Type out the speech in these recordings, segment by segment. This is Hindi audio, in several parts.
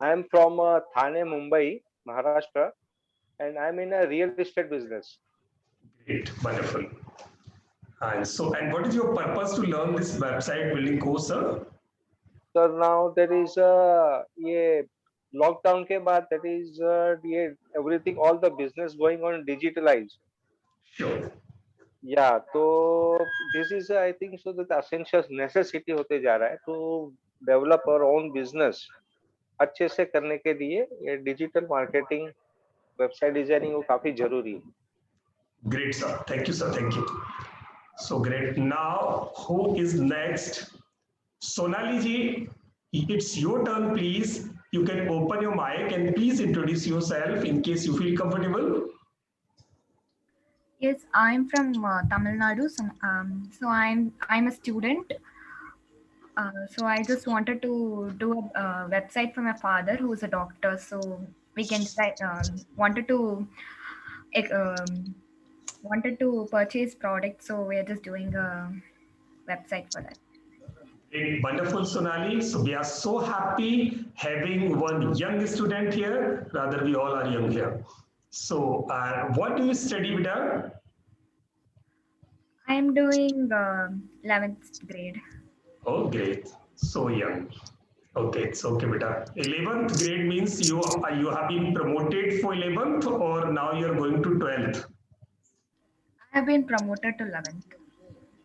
I am from Thane, Mumbai, Maharashtra, and I'm in a real estate business. Great, wonderful. And what is your purpose to learn this website building course, sir? So now there is ये lockdown के बाद that is ये everything all the business going on digitalized. Sure. Yeah, तो this is I think so that essential necessity होते जा रहा है to develop our own business अच्छे से करने के लिए ये डिजिटल मार्केटिंग वेबसाइट डिजाइनिंग वो काफी जरूरी है. Great, sir. Thank you, sir. Thank you. So great. Now, who is next? Sonali ji, it's your turn, please. You can open your mic and please introduce yourself in case you feel comfortable. Yes, I'm from Tamil Nadu. So I'm a student. So I just wanted to do a website for my father, who's a doctor. So we can decide. Ec- um, wanted to purchase products. So we're just doing a website for that. Great, wonderful, Sonali. So we are so happy having one young student here. Rather, we all are young here. So, what do you study, Vida? I'm doing 11th grade. Oh, great. So young. Okay, it's okay, beta. 11th grade means you have been promoted for 11th or now you're going to 12th? I have been promoted to 11th.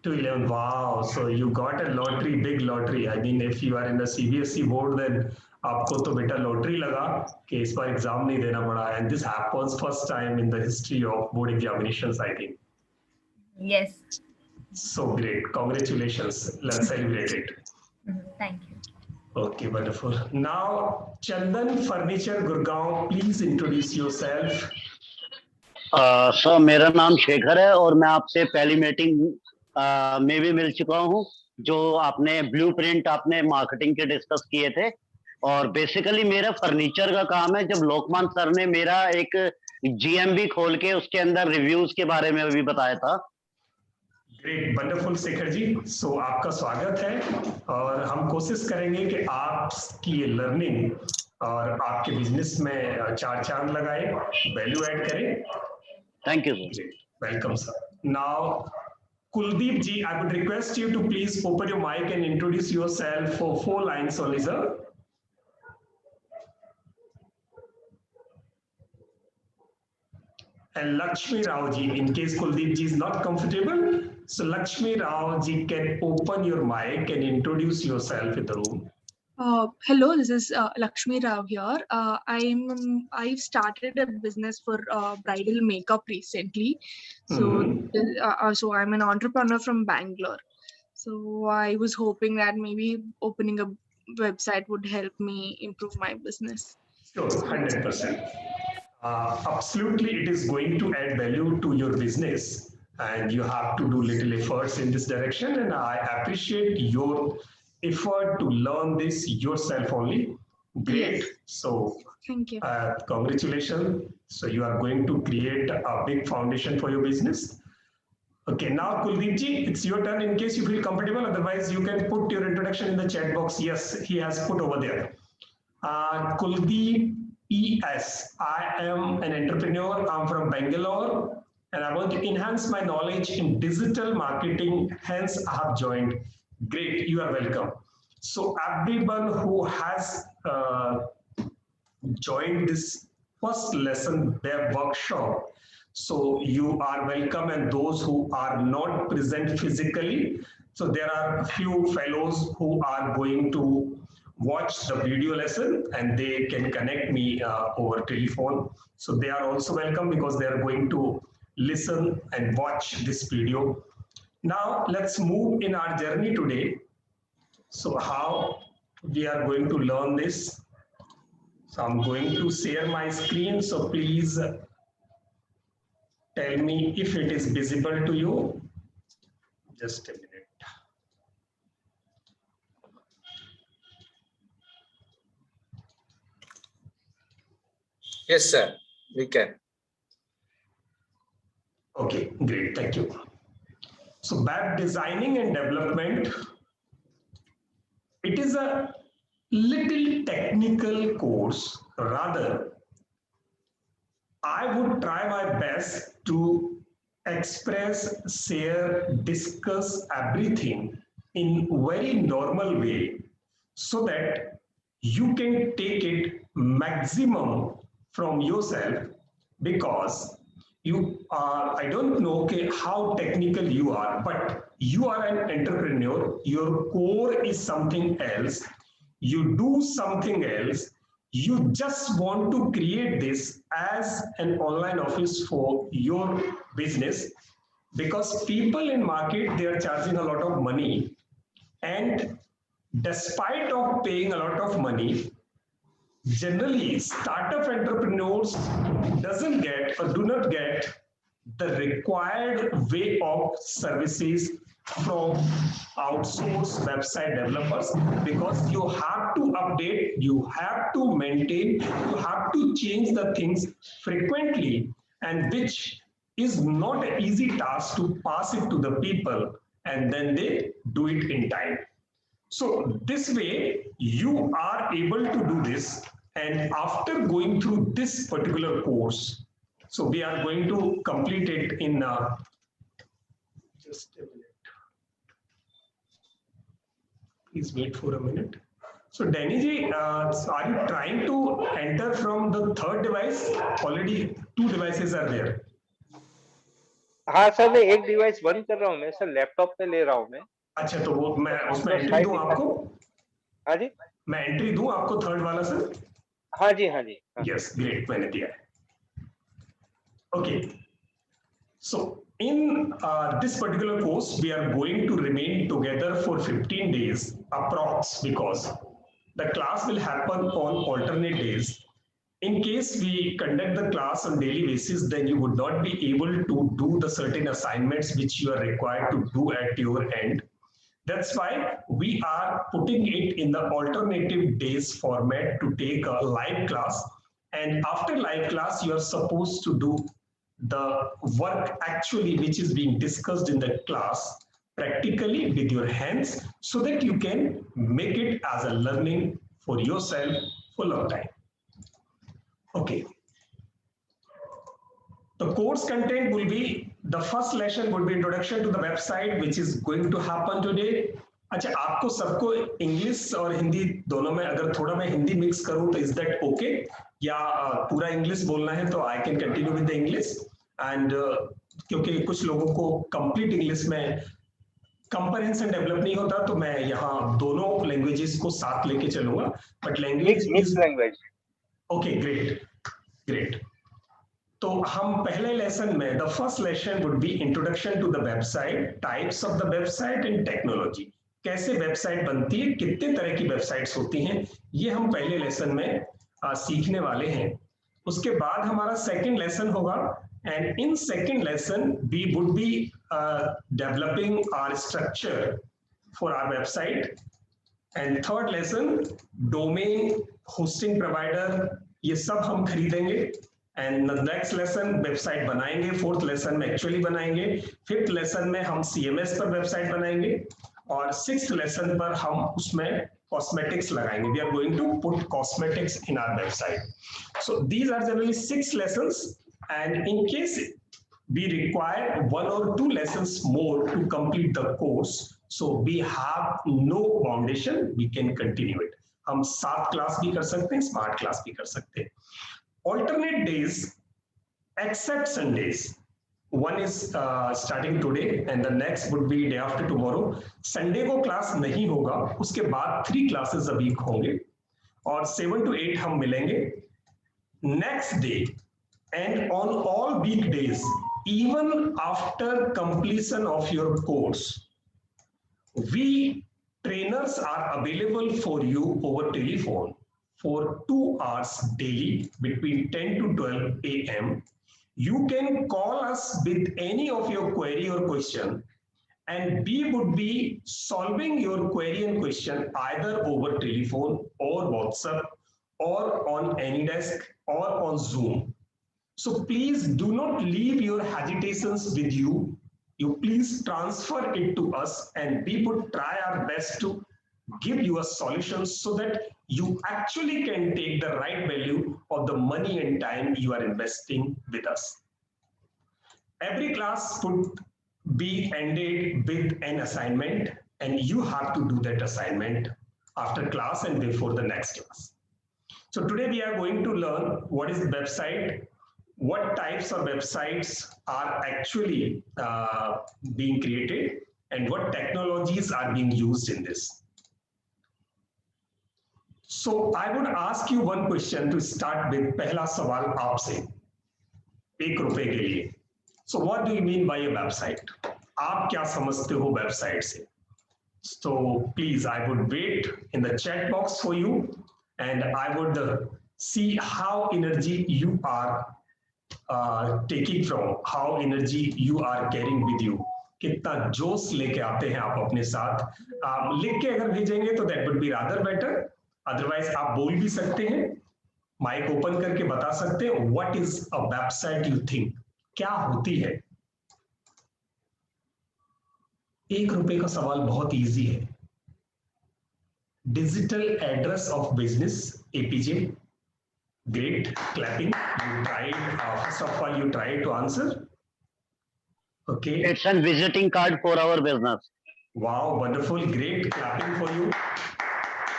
To 11th. Wow. So you got a lottery, big lottery. I mean, if you are in the CBSE board, then आपको तो बेटा लॉटरी लगा कि इस बार एग्जाम नहीं देना पड़ा. And this happens first time in the history of board examinations, I think. Yes. So great. Congratulations. Let's celebrate it. Thank you. Okay, wonderful. Now, Chandan Furniture Gurgaon, please introduce yourself. Sir मेरा नाम शेखर है और मैं आपसे पहली मीटिंग में भी मिल चुका हूं जो आपने ब्लूप्रिंट आपने मार्केटिंग के डिस्कस किए थे और बेसिकली मेरा फर्नीचर का काम है. जब लोकमान सर ने मेरा एक जीएमबी खोल के उसके अंदर रिव्यूज के बारे में भी बताया था. Great, wonderful Shekhar ji. सो आपका स्वागत है और हम कोशिश करेंगे कि आपकी ये लर्निंग और आपके बिजनेस में चार चांद लगाए, वैल्यू ऐड करें. Thank you sir. Welcome sir. Now Kuldeep ji, I would request you to please open your mic and introduce yourself for 4 lines only, sir. And Lakshmi Rao ji, in case Kuldeep ji is not comfortable, so Lakshmi Rao ji can open your mic and introduce yourself in the room. Hello, this is Lakshmi Rao here. I've started a business for bridal makeup recently. So I'm an entrepreneur from Bangalore. So I was hoping that maybe opening a website would help me improve my business. Sure, 100%. Absolutely, it is going to add value to your business, and you have to do little efforts in this direction. And I appreciate your effort to learn this yourself only. Great. Yes. So, thank you. Congratulations. So you are going to create a big foundation for your business. Okay, now Kuldeep ji, it's your turn in case you feel comfortable. Otherwise, you can put your introduction in the chat box. Yes, he has put over there. Kuldeep ES. I am an entrepreneur. I'm from Bangalore and I want to enhance my knowledge in digital marketing. Hence, I have joined. Great, you are welcome. So everyone who has joined this first lesson, their workshop, so you are welcome, and those who are not present physically, so there are a few fellows who are going to watch the video lesson and they can connect me over telephone. So they are also welcome because they are going to listen and watch this video. Now let's move in our journey today. So how we are going to learn this. So I'm going to share my screen. So please tell me if it is visible to you. Just a minute. Yes, sir, we can. Okay, great, thank you. So web designing and development, it is a little technical course. Rather, I would try my best to express, share, discuss everything in very normal way so that you can take it maximum from yourself, because you are, I don't know okay, how technical you are, but you are an entrepreneur, your core is something else, you do something else, you just want to create this as an online office for your business, because people in market, they are charging a lot of money, and despite of paying a lot of money, generally startup entrepreneurs doesn't get or do not get the required way of services from outsourced website developers, because you have to update, you have to maintain, you have to change the things frequently, and which is not an easy task to pass it to the people and then they do it in time. So this way you are able to do this, and after going through this particular course, so we are going to complete it in just a minute. Please wait for a minute. So Danny ji, are you trying to enter from the third device? Already 2 devices are there. हाँ सर, मैं एक डिवाइस बंद कर रहा हूँ, मैं सर लैपटॉप पे ले रहा हूँ मैं। अच्छा, तो वो मैं उसमें एंट्री दूं आपको? हाँ जी, मैं एंट्री दूं आपको थर्ड वाला सर? हाँ जी, हाँ जी। यस, ग्रेट, मैंने दिया है। Okay, so in this particular course, we are going to remain together for 15 days approx, because the class will happen on alternate days. In case we conduct the class on daily basis, then you would not be able to do the certain assignments which you are required to do at your end. That's why we are putting it in the alternative days format to take a live class. And after live class, you are supposed to do the work actually which is being discussed in the class practically with your hands, so that you can make it as a learning for yourself for a long time. Okay. The course content will be, the first lesson would be introduction to the website, which is going to happen today. अच्छा, आपको सबको इंग्लिश और हिंदी दोनों में, अगर थोड़ा मैं हिंदी मिक्स करूं तो इज दैट ओके, या पूरा इंग्लिश बोलना है तो I can continue with the English, and क्योंकि कुछ लोगों को कंप्लीट इंग्लिश में कंप्रेहेंशन डेवलप नहीं होता, तो मैं यहाँ दोनों लैंग्वेजेस को साथ लेके चलूंगा, but language mix language. Okay, great great. तो हम पहले लेसन में, the first lesson would be introduction to the website, types of the website and technology, कैसे वेबसाइट बनती है, कितने तरह की वेबसाइट्स होती हैं, ये हम पहले लेसन में सीखने वाले हैं। उसके बाद हमारा सेकंड लेसन होगा, and in second lesson we would be developing our structure for our website, and third lesson domain, hosting provider, ये सब हम खरीदेंगे, एंड नेक्स्ट लेसन वेबसाइट बनाएंगे, फोर्थ लेसन में एक्चुअली बनाएंगे, फिफ्थ लेसन में हम CMS पर वेबसाइट बनाएंगे, और सिक्स्थ लेसन पर हम उसमें कॉस्मेटिक्स लगाएंगे. We are going to put cosmetics in our website. So these are generally 6 lessons, and in case we require 1 or 2 lessons more to complete the course, so we have no foundation, we can continue it. हम 7 क्लास भी कर सकते हैं, स्मार्ट क्लास भी कर सकते हैं. Alternate days except Sundays. One is starting today and the next would be day after tomorrow. Sunday को क्लास नहीं होगा, उसके बाद 3 classes a week होंगे और 7 to 8 हम मिलेंगे. Next day and on all weekdays, even after completion of your course, we trainers are available for you over telephone for 2 hours daily between 10 to 12 a.m. You can call us with any of your query or question, and we would be solving your query and question either over telephone or WhatsApp or on AnyDesk or on Zoom. So please do not leave your hesitations with you. You please transfer it to us, and we would try our best to give you a solution so that you actually can take the right value of the money and time you are investing with us. Every class would be ended with an assignment, and you have to do that assignment after class and before the next class. So today we are going to learn what is the website, what types of websites are actually being created, and what technologies are being used in this. So I would ask you one question to start with. पहला सवाल आपसे, ₹1 के लिए. So what do you mean by a website? आप क्या समझते हो वेबसाइट से? So please, I would wait in the chat box for you, and I would see how energy you are taking from, how energy you are carrying with you. कितना जोश लेके आते हैं आप अपने साथ. लिख के अगर भेजेंगे तो that would be rather better. Otherwise आप बोल भी सकते हैं, माइक ओपन करके बता सकते हैं. What is a website you think? क्या होती है? ₹1 का सवाल बहुत इजी है. Digital address of business, APJ. Great, clapping. You tried, first of all, you tried to answer. Okay. It's a visiting card for our business. Wow, wonderful, great, clapping for you.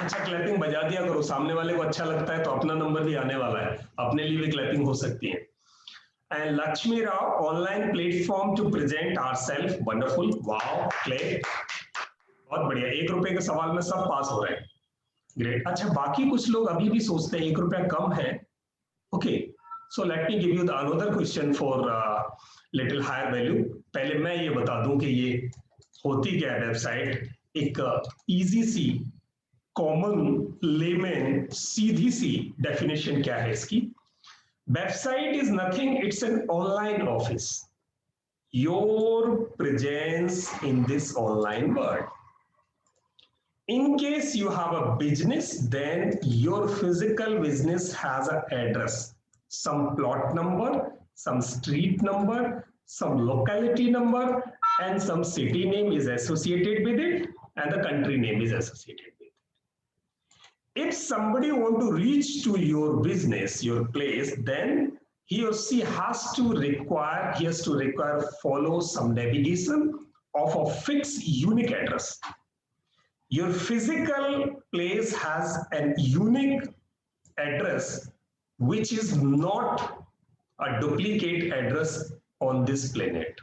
अच्छा, क्लैपिंग बजा दिया करो, सामने वाले को अच्छा लगता है तो अपना नंबर भी आने वाला है, अपने लिए भी क्लैपिंग हो सकती है. And Lakshmi Rao, online platform to present ourselves, wonderful, wow, clap. बहुत बढ़िया. ₹1 के सवाल में सब पास हो रहे हैं. ग्रेट. अच्छा, बाकी कुछ लोग अभी भी सोचते हैं ₹1 कम है. Okay, so let me give you the another question for little higher value. पहले मैं ये बता दूं कि ये होती क्या है वेबसाइट. एक इजी सी, कॉमन, लेमन, सीधी सी डेफिनेशन क्या है इसकी. Website is nothing, it's an online office. Your presence in this online world. In case you have a business, then your physical business has an address, some plot number, some street number, some locality number, and some city name is associated with it, and the country name is associated with it. If somebody want to reach to your business, your place, then he or she has to require follow some navigation of a fixed unique address. Your physical place has an unique address which is not a duplicate address on this planet.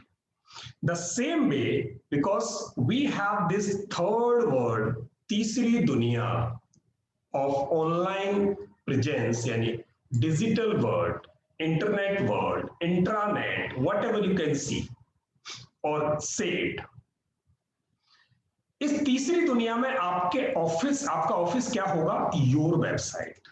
The same way, because we have this third world, तीसरी दुनिया of online presence, यानी digital world, internet world, intranet, whatever you can see or say it. इस तीसरी दुनिया में आपका ऑफिस क्या होगा? Your website.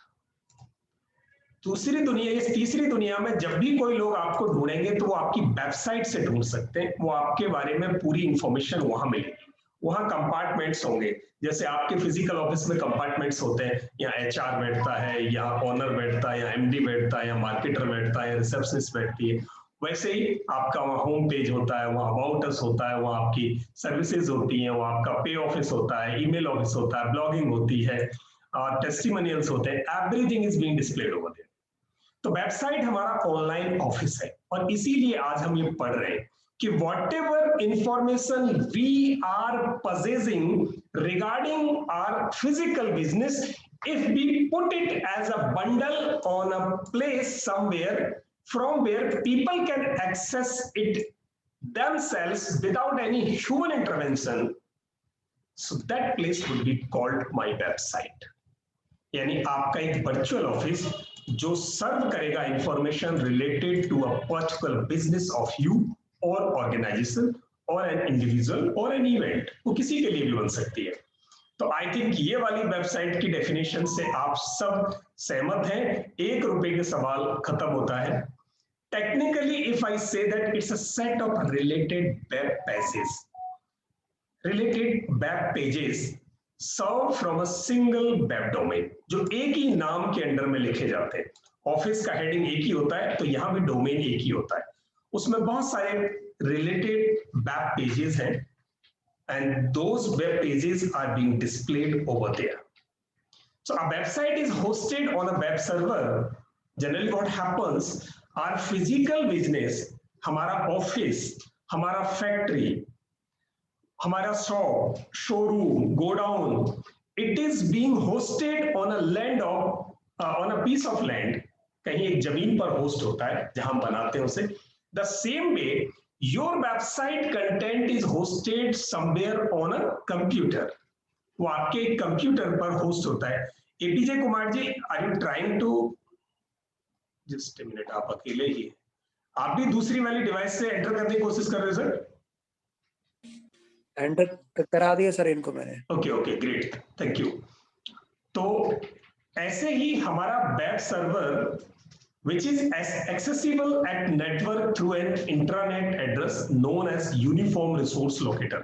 इस तीसरी दुनिया में जब भी कोई लोग आपको ढूंढेंगे तो वो आपकी वेबसाइट से ढूंढ सकते हैं. वो आपके बारे में पूरी इंफॉर्मेशन वहां मिलेगी. वहां कंपार्टमेंट्स होंगे, जैसे आपके फिजिकल ऑफिस में कंपार्टमेंट्स होते हैं. यहाँ HR बैठता है, यहाँ ओनर बैठता है, यहाँ MD बैठता है, यहाँ मार्केटर बैठता है, रिसेप्शनिस्ट बैठती है. वैसे ही आपका वहाँ होम पेज होता है, वहाँ अबाउट अस होता है, वहाँ आपकी सर्विसेज होती हैं, वहाँ आपका पे ऑफिस होता है, ईमेल ऑफिस होता है, ब्लॉगिंग होती है, टेस्टिमोनियल्स होते हैं. Everything is being displayed over there. तो वेबसाइट हमारा ऑनलाइन ऑफिस है, और इसीलिए आज हम ये पढ़ रहे हैं कि whatever information we are possessing regarding our physical business, if we put it as a bundle on a place somewhere from where people can access it themselves without any human intervention, so that place would be called my website. यानी आपका एक वर्चुअल ऑफिस जो सर्व करेगा information related to a particular business of you or organization or an individual or an event. वो किसी के लिए भी बन सकती है. तो आई थिंक ये वाली वेबसाइट की डेफिनेशन से आप सब सहमत हैं. ₹1 के सवाल खत्म होता है. Technically, if I say that it's a set of related web pages served from a single web domain, जो एक ही नाम के अंडर में लिखे जाते हैं. ऑफिस का हेडिंग एक ही होता है, तो यहाँ भी डोमेन एक ही होता है. उसमें बहुत सारे रिलेटेड वेब पेजेस हैं and those web pages are being displayed over there. So a website is hosted on a web server. Generally what happens, our physical business, हमारा office, हमारा factory, हमारा shop, showroom, godown, it is being hosted on a land of on a piece of land. कहीं एक जमीन पर host होता है जहां हम बनाते हैं उसे. The same way, your website content is hosted somewhere on a computer. वो आपके कंप्यूटर पर होस्ट होता है. APJ Kumar ji, are you trying to, just a minute, आप अकेले ही, आप भी दूसरी वाली डिवाइस से एंटर करने की कोशिश कर रहे हो सर? एंटर करा दिया सर इनको मैंने. Okay okay great, thank you. तो ऐसे ही हमारा web server which is accessible at network through an intranet address known as uniform resource locator.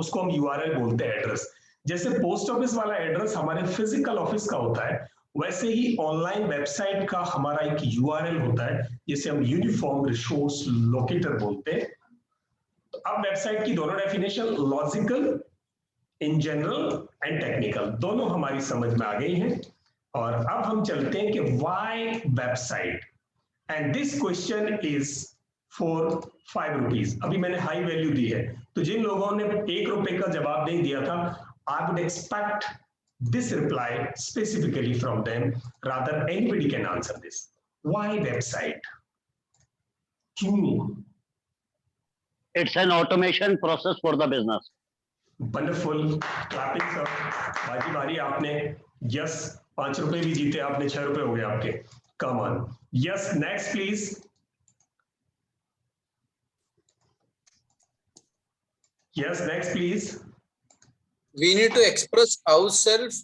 उसको हम URL बोलते हैं एड्रेस. जैसे पोस्ट ऑफिस वाला एड्रेस हमारे फिजिकल ऑफिस का होता है, वैसे ही ऑनलाइन वेबसाइट का हमारा एक URL होता है जिसे हम यूनिफॉर्म रिसोर्स लोकेटर बोलते हैं. तो अब वेबसाइट की दोनों definition, logical, in general and technical, दोनों हमारी समझ में आ गई हैं. और अब हम चलते हैं कि why website, and this question is for 5 rupees. अभी मैंने हाई वैल्यू दी है, तो जिन लोगों ने 1 रुपए का जवाब नहीं दिया था, I would expect this reply specifically from them. Rather, anybody can answer this. Why website? क्यों? It's an automation process for the business. Wonderful. Clapping sir. बाजी बारी आपने. Yes, 5 रुपए भी जीते आपने, 6 रुपए हो गए आपके. Come on. Yes, next please. Yes, next please. We need to express ourselves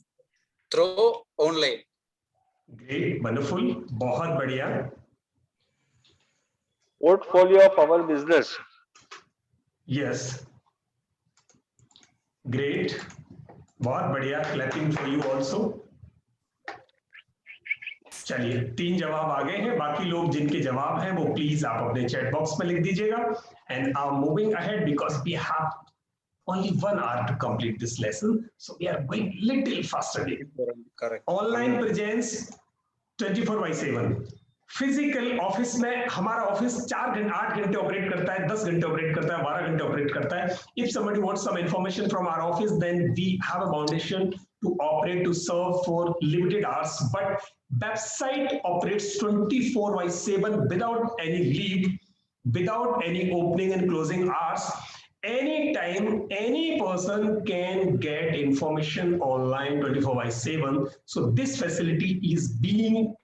through online. Great, wonderful, बहुत बढ़िया. Portfolio of our business. Yes. Great, बहुत बढ़िया. Clapping for you also. चलिए 3 जवाब आ गए हैं. बाकी लोग जिनके जवाब हैं वो प्लीज आप अपने चैट बॉक्स में लिख दीजिएगा. And are moving ahead because we have only 1 hour to complete this lesson, so we are going little faster. Correct. Online presence 24/7. Physical office में हमारा ऑफिस 8 घंटे ऑपरेट करता है, 10 घंटे ऑपरेट करता है, 12 घंटे ऑपरेट करता है. If somebody wants some information from our office, then we have a foundation to operate, to serve for limited hours. But website operates 24/7 without any leave, without any opening and closing hours. Anytime any person can get information online 24/7. So this facility is being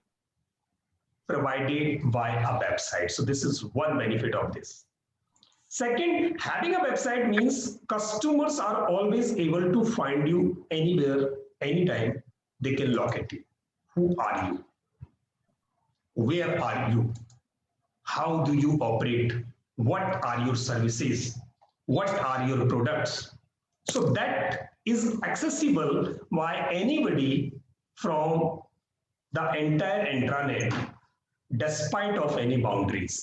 provided by a website. So this is one benefit of this. Second, having a website means customers are always able to find you anywhere, anytime. They can locate you. Who are you? Where are you? How do you operate? What are your services? What are your products? So that is accessible by anybody from the entire intranet, despite of any boundaries.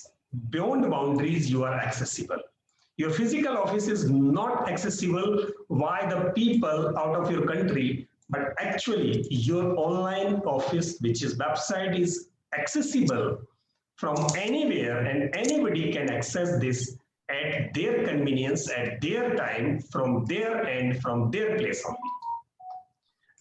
Beyond boundaries, you are accessible. Your physical office is not accessible by the people out of your country, but actually your online office, which is website, is accessible from anywhere, and anybody can access this at their convenience, at their time, from their end, from their place only.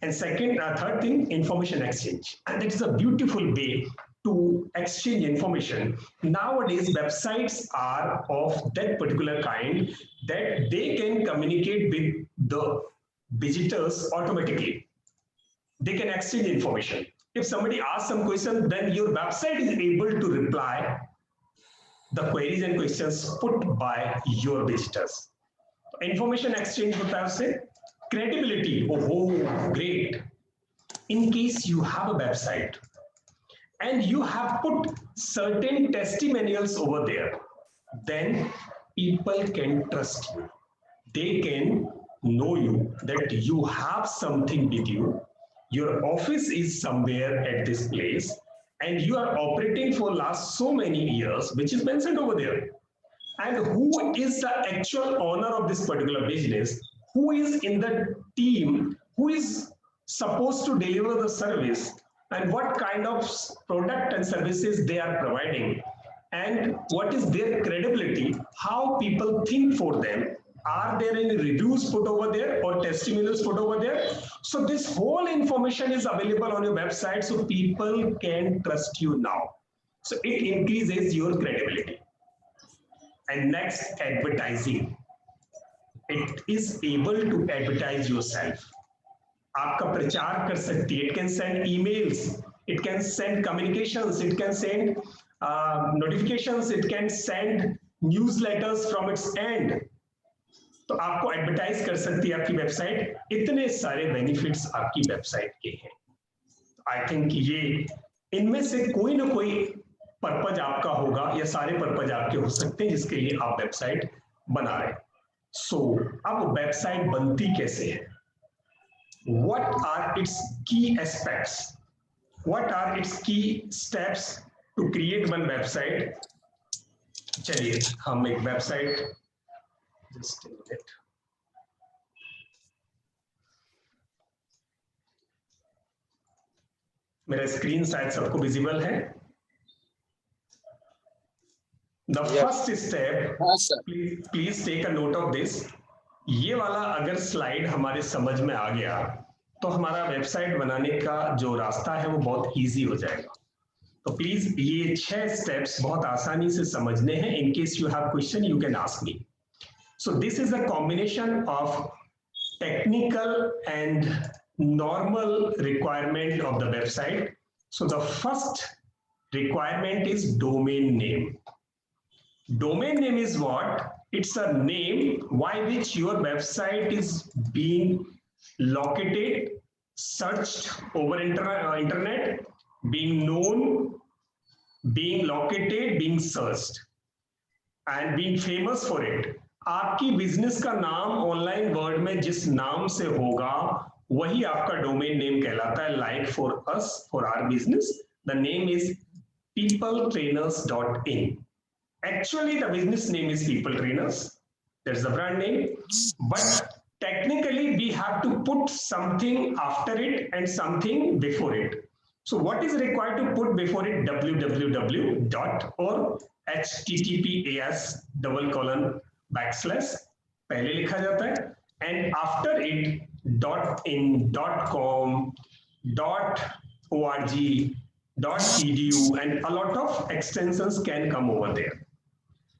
And second, third thing, information exchange. And it is a beautiful way to exchange information. Nowadays, websites are of that particular kind that they can communicate with the visitors automatically. They can exchange information. If somebody asks some question, then your website is able to reply the queries and questions put by your visitors. Information exchange होता है उससे. Credibility, oh great. In case you have a website and you have put certain testimonials over there, then people can trust you. They can know you, that you have something with you. Your office is somewhere at this place, and you are operating for last so many years, which is mentioned over there. and who is the actual owner of this particular business, who is in the team, who is supposed to deliver the service, and what kind of product and services they are providing, and what is their credibility, how people think for them, are there any reviews put over there or testimonials put over there. So this whole information is available on your website, so people can trust you now. So it increases your credibility. And next, advertising. It is able to advertise yourself. आपका प्रचार कर सकती है. It can send emails, it can send communications, it can send notifications, it can send newsletters from its end. तो आपको एडवर्टाइज कर सकती है आपकी वेबसाइट. इतने सारे बेनिफिट्स आपकी वेबसाइट के हैं. आई थिंक ये इनमें से कोई ना कोई पर्पज आपका होगा या सारे पर्पज आपके हो सकते हैं जिसके लिए आप वेबसाइट बना रहे हैं. सो अब वेबसाइट बनती कैसे है? What are its key aspects? What are its key steps to create one website? चलिए हम एक वेबसाइट, just a minute. मेरा स्क्रीन शायद सबको विजिबल है. The first step, please take a note of this. ये वाला अगर स्लाइड हमारे समझ में आ गया तो हमारा वेबसाइट बनाने का जो रास्ता है वो बहुत इजी हो जाएगा. तो प्लीज ये 6 स्टेप्स बहुत आसानी से समझने हैं. इन case you have question you can ask me. So this is a combination of technical and normal requirement of the website. So the first requirement is domain name. Domain name is what? It's a name by which your website is being located, searched over internet, being known, being located, being searched, and being famous for it. आपकी बिजनेस का नाम ऑनलाइन वर्ल्ड में जिस नाम से होगा वही आपका डोमेन नेम कहलाता है. Like for us, for our business, the name is peopletrainers.in. Actually, the business name is People Trainers. That's the brand name. But technically, we have to put something after it and something before it. So what is required to put before it? www. or https:// पहले लिखा जाता है, and after it .in, .com, .org, .edu, and a lot of extensions can come over there.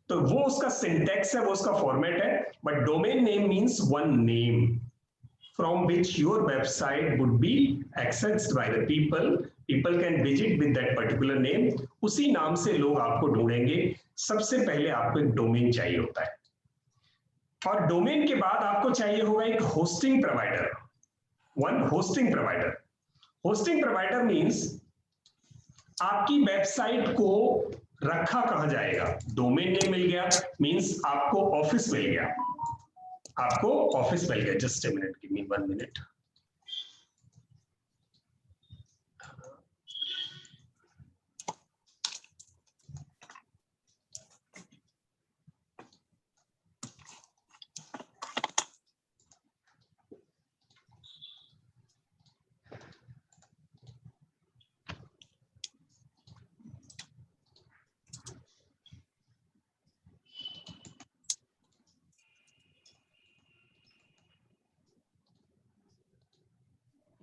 तो वो उसका सिंटेक्स है, वो उसका फॉर्मेट है. But domain name means one name from which your website would be accessed by the people. People can visit with that particular name. उसी नाम से लोग आपको ढूंढेंगे. सबसे पहले आपको एक डोमेन चाहिए होता है, और डोमेन के बाद आपको चाहिए होगा एक hosting provider. One hosting provider. Hosting provider means आपकी वेबसाइट को रखा कहां जाएगा. डोमेन नेम मिल गया मीन्स आपको ऑफिस मिल गया. आपको ऑफिस मिल गया. Just a minute, give me 1 minute.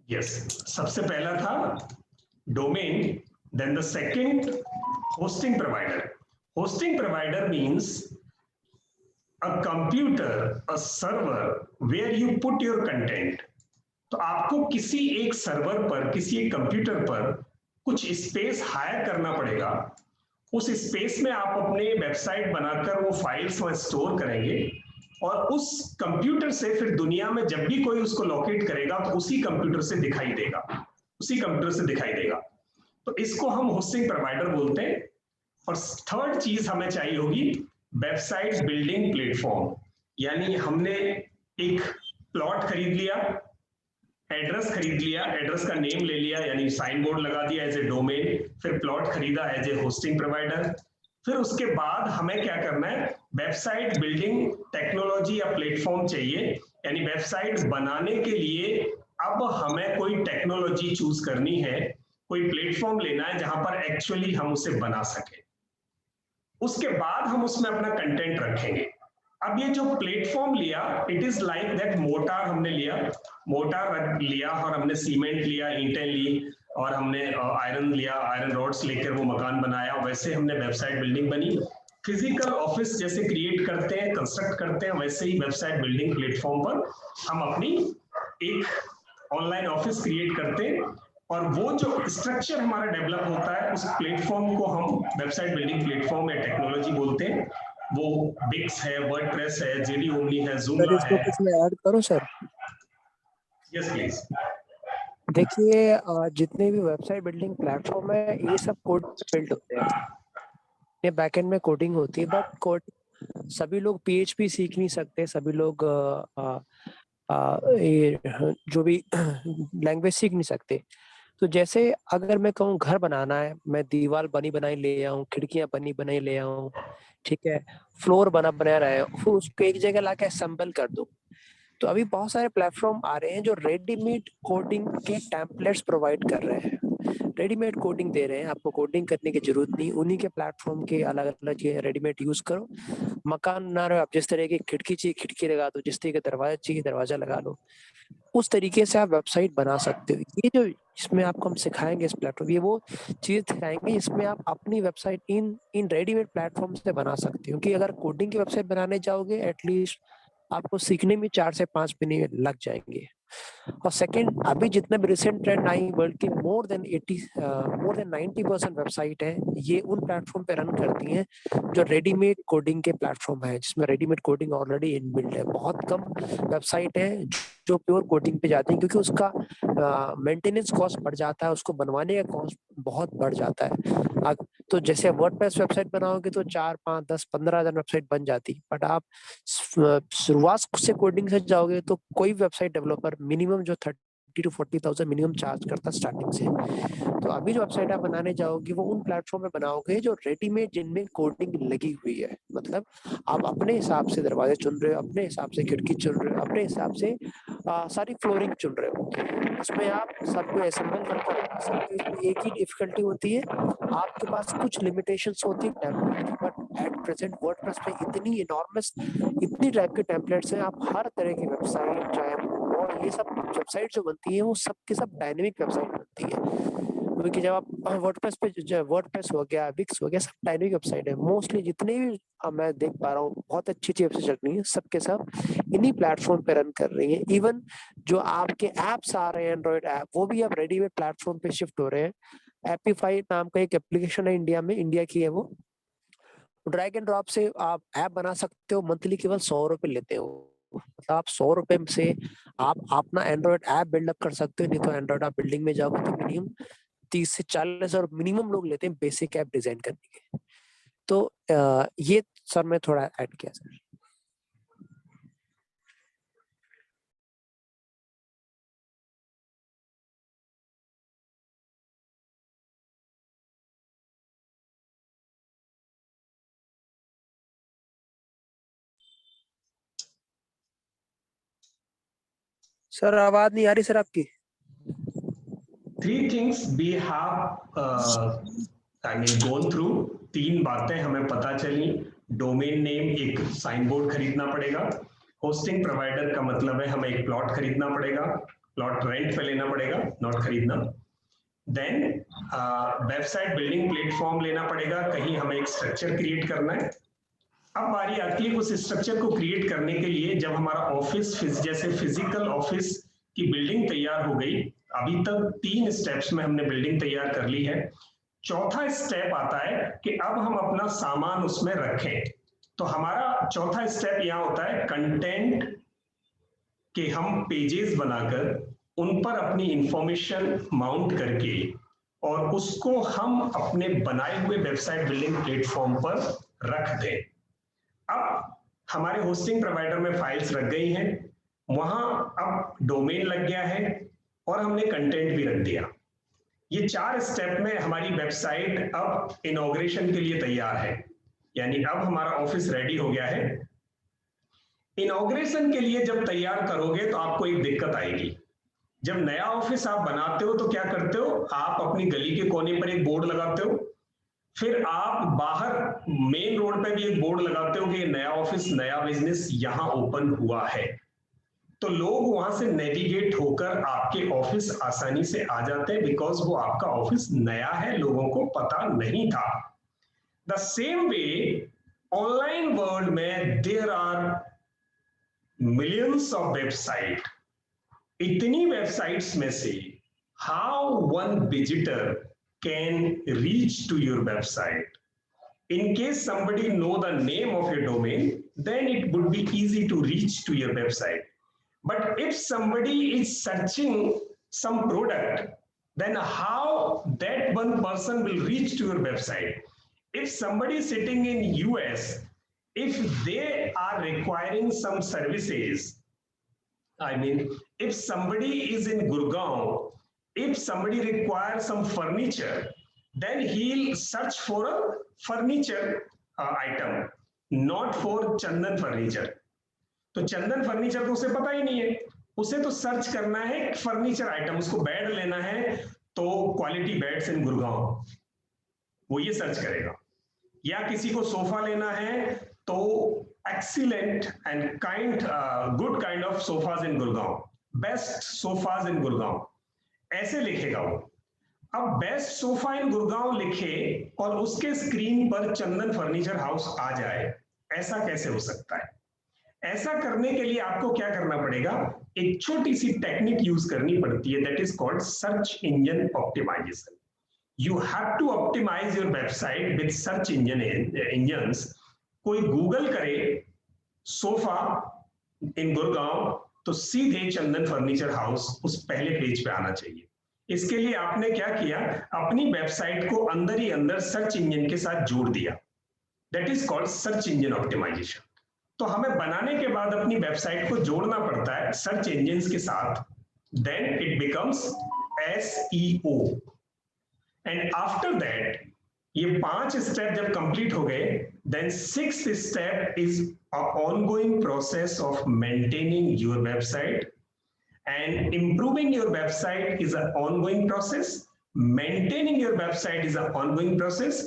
Yes, सबसे पहला था domain, then the second hosting provider. Hosting provider means a computer, a server where you put your content. तो आपको किसी एक सर्वर पर, किसी एक कंप्यूटर पर कुछ स्पेस हायर करना पड़ेगा. उस स्पेस में आप अपने वेबसाइट बनाकर वो फाइल्स वहां स्टोर करेंगे, और उस कंप्यूटर से फिर दुनिया में जब भी कोई उसको लोकेट करेगा तो उसी कंप्यूटर से दिखाई देगा, उसी कंप्यूटर से दिखाई देगा. तो इसको हम होस्टिंग प्रोवाइडर बोलते हैं. और थर्ड चीज हमें चाहिए होगी वेबसाइट बिल्डिंग प्लेटफॉर्म. यानी हमने एक प्लॉट खरीद लिया, एड्रेस खरीद लिया, एड्रेस का नेम ले लिया, यानी साइन बोर्ड लगा दिया एज ए डोमेन, फिर प्लॉट खरीदा एज ए होस्टिंग प्रोवाइडर. फिर उसके बाद हमें क्या करना है, वेबसाइट बिल्डिंग टेक्नोलॉजी या प्लेटफॉर्म चाहिए, यानी वेबसाइट बनाने के लिए अब हमें कोई टेक्नोलॉजी चूज करनी है, कोई प्लेटफॉर्म लेना है जहां पर एक्चुअली हम उसे बना सकें। उसके बाद हम उसमें अपना कंटेंट रखेंगे। अब ये जो प्लेटफॉर्म लिया, it is like that motor हमने लिया, मोटार लिया और हमने सीमेंट लिया, ईंटें ली और हमने आयरन लिया, आयरन रॉड्स लेकर वो मकान बनाया, वैसे हमने वेबसाइट बिल्डिंग बनी। फिजिकल ऑफिस जैसे क्रिएट करते हैं, कंस्ट्रक्ट करते हैं, वैसे ही वेबसाइट बिल्डिंग प्लेटफॉर्म पर हम अपनी एक ऑनलाइन ऑफिस क्रिएट करते हैं और वो जो स्ट्रक्चर हमारा डेवलप होता है उस प्लेटफॉर्म को हम वेबसाइट बिल्डिंग प्लेटफॉर्म या टेक्नोलॉजी बोलते हैं। वो बिक्स है, वर्डप्रेस है, जेडी ओमनी है, सर जूमला इसको है। कुछ मैं ऐड करूं सर? Yes please. देखिए जितने भी वेबसाइट बिल्डिंग प्लेटफॉर्म है ये सब कोड बिल्ड होते हैं, ये बैकएंड में कोडिंग होती है, बट कोड सभी लोग PHP सीख नहीं सकते, सभी लोग ये जो भी लैंग्वेज सीख नहीं सकते। तो जैसे अगर मैं कहूँ घर बनाना है, मैं दीवार बनी बनाई ले आऊँ, खिड़कियां बनी बनाई ले आऊँ, ठीक है, फ्लोर बना बनाया रहे, फिर उसको एक जगह लाके असेंबल कर दूं। तो अभी बहुत सारे प्लेटफॉर्म आ रहे हैं जो रेडीमेड कोडिंग के टेम्पलेट्स प्रोवाइड कर रहे हैं, रेडीमेड कोडिंग दे रहे हैं, आपको कोडिंग करने की जरूरत नहीं, उन्हीं के प्लेटफॉर्म के अलग अलग चीजें रेडीमेड यूज करो। मकान बना रहे हो आप, जिस तरह की खिड़की चाहिए खिड़की लगा दो, जिस तरह का दरवाजा चाहिए दरवाजा लगा लो, उस तरीके से आप वेबसाइट बना सकते हो। ये जो इसमें आपको हम सिखाएंगे इस प्लेटफॉर्म, ये वो चीज सिखाएंगे इसमें आप अपनी वेबसाइट इन रेडीमेड प्लेटफॉर्म से बना सकते हो। क्योंकि अगर कोडिंग की वेबसाइट बनाने जाओगे एटलीस्ट आपको सीखने में 4 से 5 महीने लग जाएंगे। और सेकंड, अभी जितने भी रिसेंट ट्रेंड आई वर्ल्ड की मोर देन 90% वेबसाइट है ये उन प्लेटफॉर्म पे रन करती हैं जो रेडीमेड कोडिंग के प्लेटफॉर्म है, जिसमें रेडीमेड कोडिंग ऑलरेडी इनबिल्ट है। बहुत कम वेबसाइट है जो प्योर कोडिंग पे जाती है, क्योंकि उसका मेंटेनेंस कॉस्ट बढ़ जाता है, उसको बनवाने का कॉस्ट बहुत बढ़ जाता है। तो जैसे वर्डप्रेस वेबसाइट बनाओगे तो 4, 5, 10, 15,000 वेबसाइट बन जाती, बट आप शुरुआत से कोडिंग से जाओगे तो कोई वेबसाइट डेवलपर मिनिमम जो 30 to 40,000 मिनिमम चार्ज करता स्टार्टिंग से। तो अभी जो वेबसाइट आप बनाने जाओगे वो उन प्लेटफॉर्म पे बनाओगे जो रेडीमेड, जिनमें कोडिंग लगी हुई है। मतलब आप अपने हिसाब से दरवाजे चुन रहे हो, अपने हिसाब से खिड़की चुन रहे हो, अपने हिसाब से सारी फ्लोरिंग चुन रहे हो, उसमें आप सबको असेंबल करके बना सकते हो। इसमें एक ही डिफिकल्टी होती है, आपके पास कुछ लिमिटेशंस होती है टेम्पलेट की, बट एट प्रेजेंट वर्डप्रेस पे इतनी इनॉर्मस इतनी टाइप के टेम्पलेट्स हैं, आप हर तरह की वेबसाइट, चाहे और ये सब वेबसाइट जो बनती है वो सब के सब डायनेमिक वेबसाइट बनती है। क्योंकि जब आप वर्डप्रेस पे, वर्डप्रेस हो गया, विक्स हो गया, सब डायनेमिक वेबसाइट है। मोस्टली जितने भी मैं देख पा रहा हूँ बहुत अच्छी अच्छी वेबसाइट चल रही है, सबके सब इन्हीं प्लेटफॉर्म पे रन कर रही है। इवन जो आपके एप्स आ रहे हैं एंड्रॉइड ऐप, वो भी अब रेडीमेड प्लेटफॉर्म पे शिफ्ट हो रहे हैं। एपीफाई नाम का एक एप्लीकेशन है इंडिया में, इंडिया की है वो, ड्रैग एंड ड्रॉप से आप ऐप बना सकते हो, मंथली केवल 100 रुपए लेते हो। मतलब आप 100 रुपए से आप अपना एंड्रॉइड ऐप बिल्डअप कर सकते हो। नहीं तो एंड्रॉइड आप बिल्डिंग में जाओगे तो मिनिमम 30 से 40 और मिनिमम लोग लेते हैं बेसिक ऐप डिजाइन करने के। तो ये सर मैं थोड़ा ऐड किया सर। सर आवाज नहीं आ रही सर आपकी। 3 things we have gone through। 3 बातें हमें पता चली। डोमेन नेम, एक साइन बोर्ड खरीदना पड़ेगा। होस्टिंग प्रोवाइडर का मतलब है हमें एक प्लॉट खरीदना पड़ेगा, प्लॉट रेंट पे लेना पड़ेगा, नॉट खरीदना। देन वेबसाइट बिल्डिंग प्लेटफॉर्म लेना पड़ेगा, कहीं हमें एक स्ट्रक्चर क्रिएट करना है। अब बारी आती है उस स्ट्रक्चर को क्रिएट करने के लिए, जब हमारा ऑफिस जैसे फिजिकल ऑफिस की बिल्डिंग तैयार हो गई। अभी तक 3 स्टेप्स में हमने बिल्डिंग तैयार कर ली है। चौथा स्टेप आता है कि अब हम अपना सामान उसमें रखें। तो हमारा चौथा स्टेप यहाँ होता है कंटेंट के हम पेजेस बनाकर उन पर अपनी इंफॉर्मेशन माउंट करके और उसको हम अपने बनाए हुए वेबसाइट बिल्डिंग प्लेटफॉर्म पर रख दें। अब हमारे होस्टिंग प्रोवाइडर में फाइल्स रख गई हैं, वहां अब डोमेन लग गया है और हमने कंटेंट भी रख दिया। ये 4 स्टेप में हमारी वेबसाइट अब इनॉग्रेशन के लिए तैयार है। यानी अब हमारा ऑफिस रेडी हो गया है। इनॉग्रेशन के लिए जब तैयार करोगे तो आपको एक दिक्कत आएगी। जब नया ऑफिस आप बनाते हो तो क्या करते हो, आप अपनी गली के कोने पर एक बोर्ड लगाते हो, फिर आप बाहर मेन रोड पे भी एक बोर्ड लगाते हो कि ये नया ऑफिस, नया बिजनेस यहां ओपन हुआ है। तो लोग वहां से नेविगेट होकर आपके ऑफिस आसानी से आ जाते हैं, बिकॉज वो आपका ऑफिस नया है, लोगों को पता नहीं था। The same way online world में there are millions of website. इतनी वेबसाइट्स में से how one visitor can reach to your website. In case somebody know the name of your domain, then it would be easy to reach to your website. But if somebody is searching some product, then how that one person will reach to your website? If somebody is sitting in US, if they are requiring some services, I mean, if somebody is in Gurgaon, if somebody requires some furniture, then he'll search for a furniture item, not for Chandan furniture. तो चंदन फर्नीचर तो उसे पता ही नहीं है, उसे तो सर्च करना है फर्नीचर आइटम, उसको बेड लेना है तो क्वालिटी बेड्स इन गुड़गांव, वो ये सर्च करेगा। या किसी को सोफा लेना है तो excellent and kind good kind of sofas in Gurgaon, best sofas in Gurgaon, ऐसे लिखेगा वो। अब बेस्ट सोफा इन गुड़गांव लिखे और उसके स्क्रीन पर चंदन फर्नीचर हाउस आ जाए, ऐसा कैसे हो सकता है? ऐसा करने के लिए आपको क्या करना पड़ेगा, एक छोटी सी टेक्निक यूज करनी पड़ती है, that is called search engine optimization. You have to optimize your website with search engines. कोई गूगल करे सोफा इन गुड़गांव तो सीधे चंदन फर्नीचर हाउस उस पहले पेज पे आना चाहिए। इसके लिए आपने क्या किया, अपनी वेबसाइट को अंदर ही अंदर सर्च इंजन के साथ जोड़ दिया, that is called search engine optimization. तो हमें बनाने के बाद अपनी वेबसाइट को जोड़ना पड़ता है सर्च इंजन्स के साथ, then it becomes SEO। And after that ये 5 स्टेप जब कंप्लीट हो गए, then 6th step is ongoing process of maintaining your website, and improving your website is an ongoing process. Maintaining your website is an ongoing process.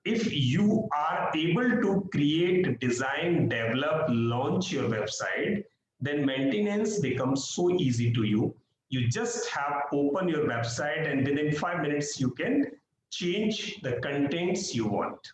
If you are able to create, design, develop, launch your website, then maintenance becomes so easy to you. You just have open your website and within 5 minutes you can change the contents you want.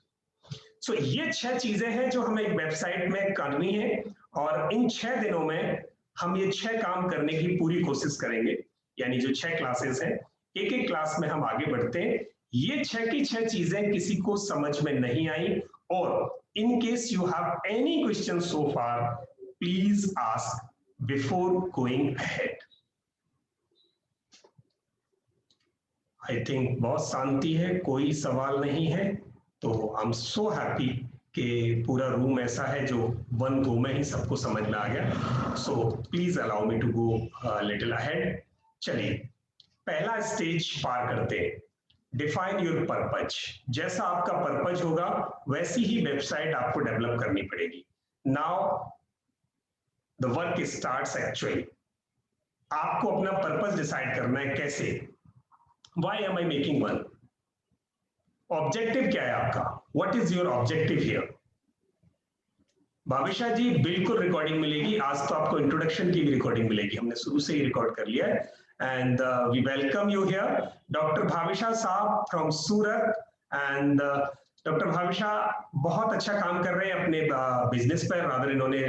So ये 6 चीजें हैं जो हमें एक वेबसाइट में करनी है, और इन 6 दिनों में हम ये 6 काम करने की पूरी कोशिश करेंगे। यानी जो 6 क्लासेस हैं, एक एक क्लास में हम आगे बढ़ते हैं। ये 6 की 6 चीजें किसी को समझ में नहीं आई, और इन case you have any question so far, please ask before going ahead. I think बहुत शांति है, कोई सवाल नहीं है, तो आई एम सो हैप्पी कि पूरा रूम ऐसा है जो 1 गो में ही सबको समझ में आ गया। So please allow me to go little ahead. चलिए पहला स्टेज पार करते हैं, डिफाइन योर पर्पज। जैसा आपका पर्पज होगा वैसी ही वेबसाइट आपको डेवलप करनी पड़ेगी। Now the work starts actually. आपको अपना पर्पज डिसाइड करना है, कैसे, why am I making one, objective क्या है आपका, what is your objective here. Bhavisha ji बिल्कुल रिकॉर्डिंग मिलेगी, आज तो आपको इंट्रोडक्शन की भी रिकॉर्डिंग मिलेगी, हमने शुरू से ही रिकॉर्ड कर लिया है। And we welcome you here doctor Bhavisha साहब from Surat. And doctor Bhavisha बहुत अच्छा काम कर रहे हैं अपने बिजनेस पर, रादर इन्होंने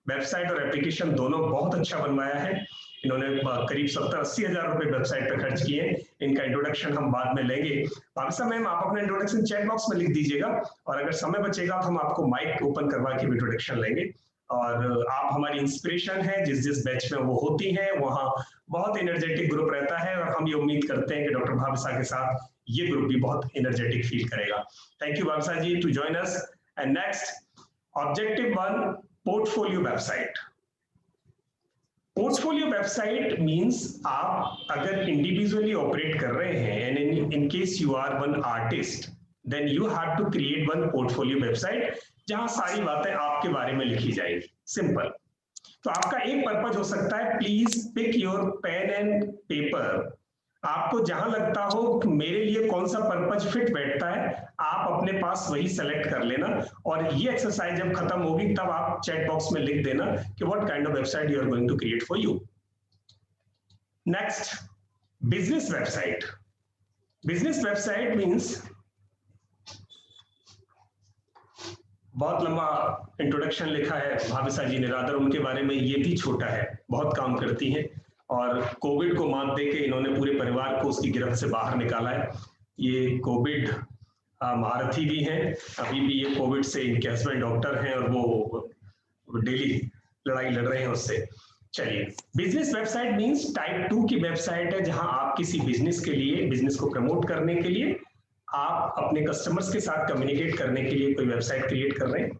वेबसाइट और एप्लीकेशन दोनों बहुत अच्छा बनवाया है। इन्होंने करीब 70-80 हजार रुपए वेबसाइट पे खर्च किए। इनका इंट्रोडक्शन हम बाद में लेंगे। भाविशा मैम आप अपना इंट्रोडक्शन चैट बॉक्स में लिख दीजिएगा, और अगर समय बचेगा तो हम आपको माइक ओपन करवा के इंट्रोडक्शन लेंगे। और आप हमारी इंस्पिरेशन है, जिस बैच में वो होती हैं वहाँ बहुत एनर्जेटिक ग्रुप रहता है, और हम ये उम्मीद करते हैं कि डॉक्टर भाविशा के साथ ये ग्रुप भी बहुत एनर्जेटिक फील करेगा। Thank you Bhavisha ji to join us. And next objective 1, portfolio website. Portfolio website means आप अगर इंडिविजुअली ऑपरेट कर रहे हैं, and in case you are one artist, then you have to create one portfolio website जहां सारी बातें आपके बारे में लिखी जाएगी. सिंपल. तो आपका एक पर्पज हो सकता है, please pick your pen and paper. आपको जहां लगता हो कि मेरे लिए कौन सा पर्पज फिट बैठता है, आप अपने पास वही सेलेक्ट कर लेना. और ये एक्सरसाइज जब खत्म होगी तब आप चैट बॉक्स में लिख देना कि what kind of website you are going to create for you. Next, business website. Business website means, बहुत लंबा इंट्रोडक्शन लिखा है भाविसा जी ने, रादर उनके बारे में ये भी छोटा है. बहुत काम करती हैं और कोविड को मात देके इन्होंने पूरे परिवार को उसकी गिरफ्त से बाहर निकाला है. ये कोविड महारथी भी हैं. अभी भी ये कोविड से, इनके हस्बैंड डॉक्टर हैं और वो डेली लड़ाई लड़ रहे हैं उससे. चलिए, बिजनेस वेबसाइट मींस टाइप 2 की वेबसाइट है जहां आप किसी बिजनेस के लिए, बिजनेस को प्रमोट करने के लिए, आप अपने कस्टमर्स के साथ कम्युनिकेट करने के लिए कोई वेबसाइट क्रिएट कर रहे हैं.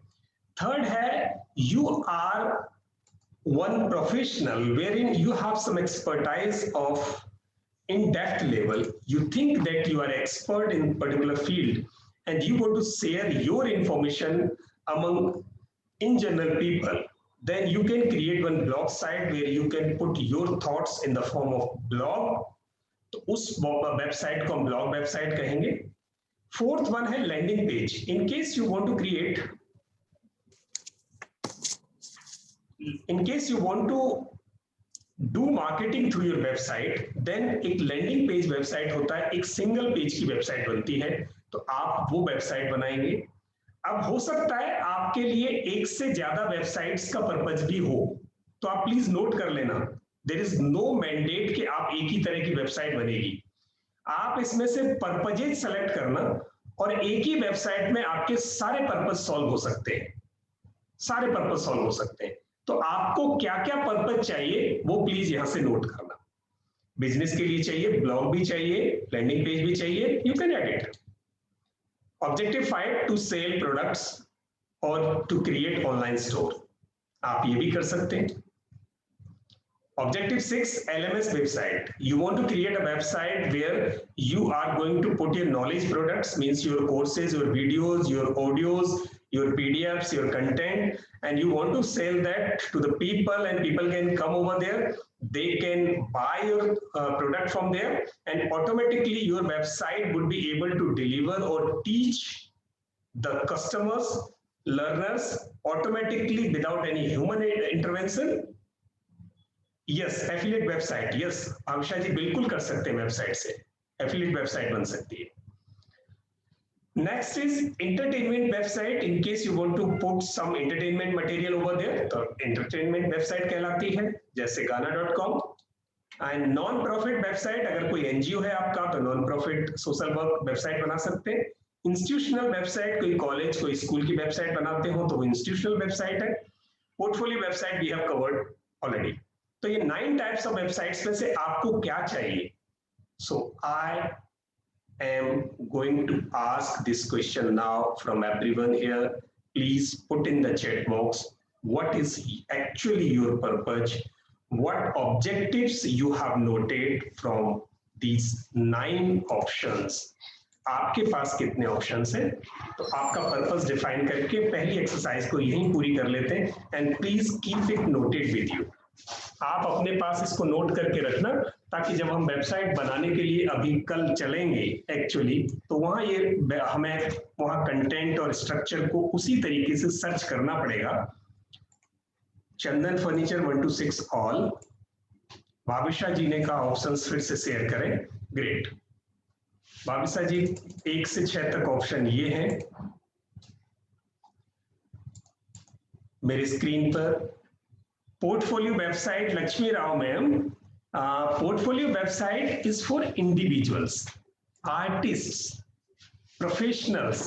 थर्ड है, you are one professional wherein you have some expertise of in-depth level. You think that you are expert in particular field and you want to share your information among in general people. Then you can create one blog site where you can put your thoughts in the form of blog. तो उस वेबसाइट को हम ब्लॉग वेबसाइट कहेंगे. फोर्थ वन है landing page. In case you want to create, in case you want to do marketing through your website, then एक लैंडिंग पेज वेबसाइट होता है, एक सिंगल पेज की वेबसाइट बनती है, तो आप वो वेबसाइट बनाएंगे. अब हो सकता है आपके लिए एक से ज्यादा वेबसाइट्स का पर्पज भी हो, तो आप प्लीज नोट कर लेना, देयर इज नो मैंडेट कि आप एक ही तरह की वेबसाइट बनेगी. आप इसमें से पर्पजेज सेलेक्ट करना और एक ही वेबसाइट में आपके सारे पर्पज सॉल्व हो सकते हैं. सारे पर्पज सॉल्व हो सकते हैं. तो आपको क्या क्या पर्पज चाहिए वो प्लीज यहां से नोट करना. बिजनेस के लिए चाहिए, ब्लॉग भी चाहिए, लैंडिंग पेज भी चाहिए, you can add it. Objective 5, to sell products or to create online store. आप ये भी कर सकते हैं. Objective 6, LMS website. You want to create a website where you are going to put your knowledge products, means your courses, your videos, your audios, your PDFs, your content, and you want to sell that to the people, and people can come over there. They can buy your product from there, and automatically your website would be able to deliver or teach the customers, learners automatically without any human intervention. Yes, affiliate website. Yes, Bhavisha ji बिल्कुल कर सकते हैं. वेबसाइट से एफिलिएट वेबसाइट बन सकती है. Next is entertainment website. In case you want to put some entertainment material over there, तो एंटरटेनमेंट वेबसाइट कहलाती है, जैसे गाना.com. एंड नॉन प्रॉफिट वेबसाइट, अगर कोई एनजीओ है आपका तो non profit social work website बना सकते हैं. इंस्टीट्यूशनल वेबसाइट, कोई कॉलेज, कोई स्कूल की वेबसाइट बनाते हो तो वो इंस्टीट्यूशनल वेबसाइट है. Portfolio website we have covered already. तो ये 9 टाइप्स ऑफ वेबसाइट्स में से आपको क्या चाहिए? So I am going to ask this question now from everyone here. Please put in the chat box what is actually your purpose, what objectives you have noted from these 9 options. आपके पास कितने ऑप्शंस हैं? तो आपका पर्पस डिफाइन करके पहली एक्सरसाइज को यहीं पूरी कर लेते हैं. And please keep it noted with you. आप अपने पास इसको नोट करके रखना, ताकि जब हम वेबसाइट बनाने के लिए अभी कल चलेंगे एक्चुअली, तो वहां ये हमें वहां कंटेंट और स्ट्रक्चर को उसी तरीके से सर्च करना पड़ेगा. चंदन फर्नीचर 1 to 6 ऑल. भाविशा जी ने कहा ऑप्शंस फिर से शेयर करें. ग्रेट. भाविशा जी 1 से 6 तक ऑप्शन ये हैं मेरी स्क्रीन पर. Portfolio website, Lakshmi Rao ma'am. Portfolio website is for individuals, artists, professionals,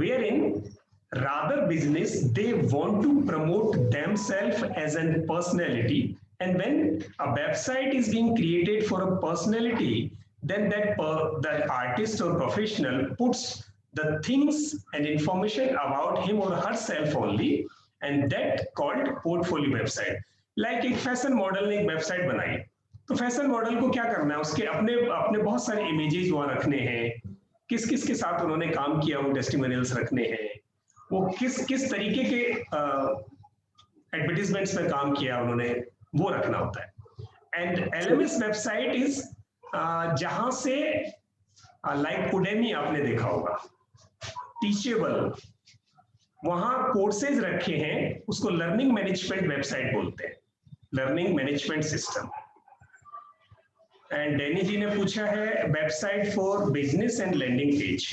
wherein rather business, they want to promote themselves as a personality. And when a website is being created for a personality, then that artist or professional puts the things and information about him or herself only. And that called portfolio website. Like एक फैशन मॉडल ने एक वेबसाइट बनाई, तो फैशन मॉडल को क्या करना है, उसके अपने बहुत सारे इमेजेस वहां रखने हैं, किस किस के साथ उन्होंने काम किया, वो टेस्टिमोनियल्स रखने हैं, वो किस किस तरीके के एडवर्टीजमेंट्स में काम किया उन्होंने, वो रखना होता है। एंड LMS वेबसाइट इज जहां से लाइक उडेमी आपने देखा होगा, टीचेबल, वहां कोर्सेज रखे हैं, उसको लर्निंग मैनेजमेंट वेबसाइट बोलते हैं, learning management system. And Danny ji ने पूछा है website for business and landing page.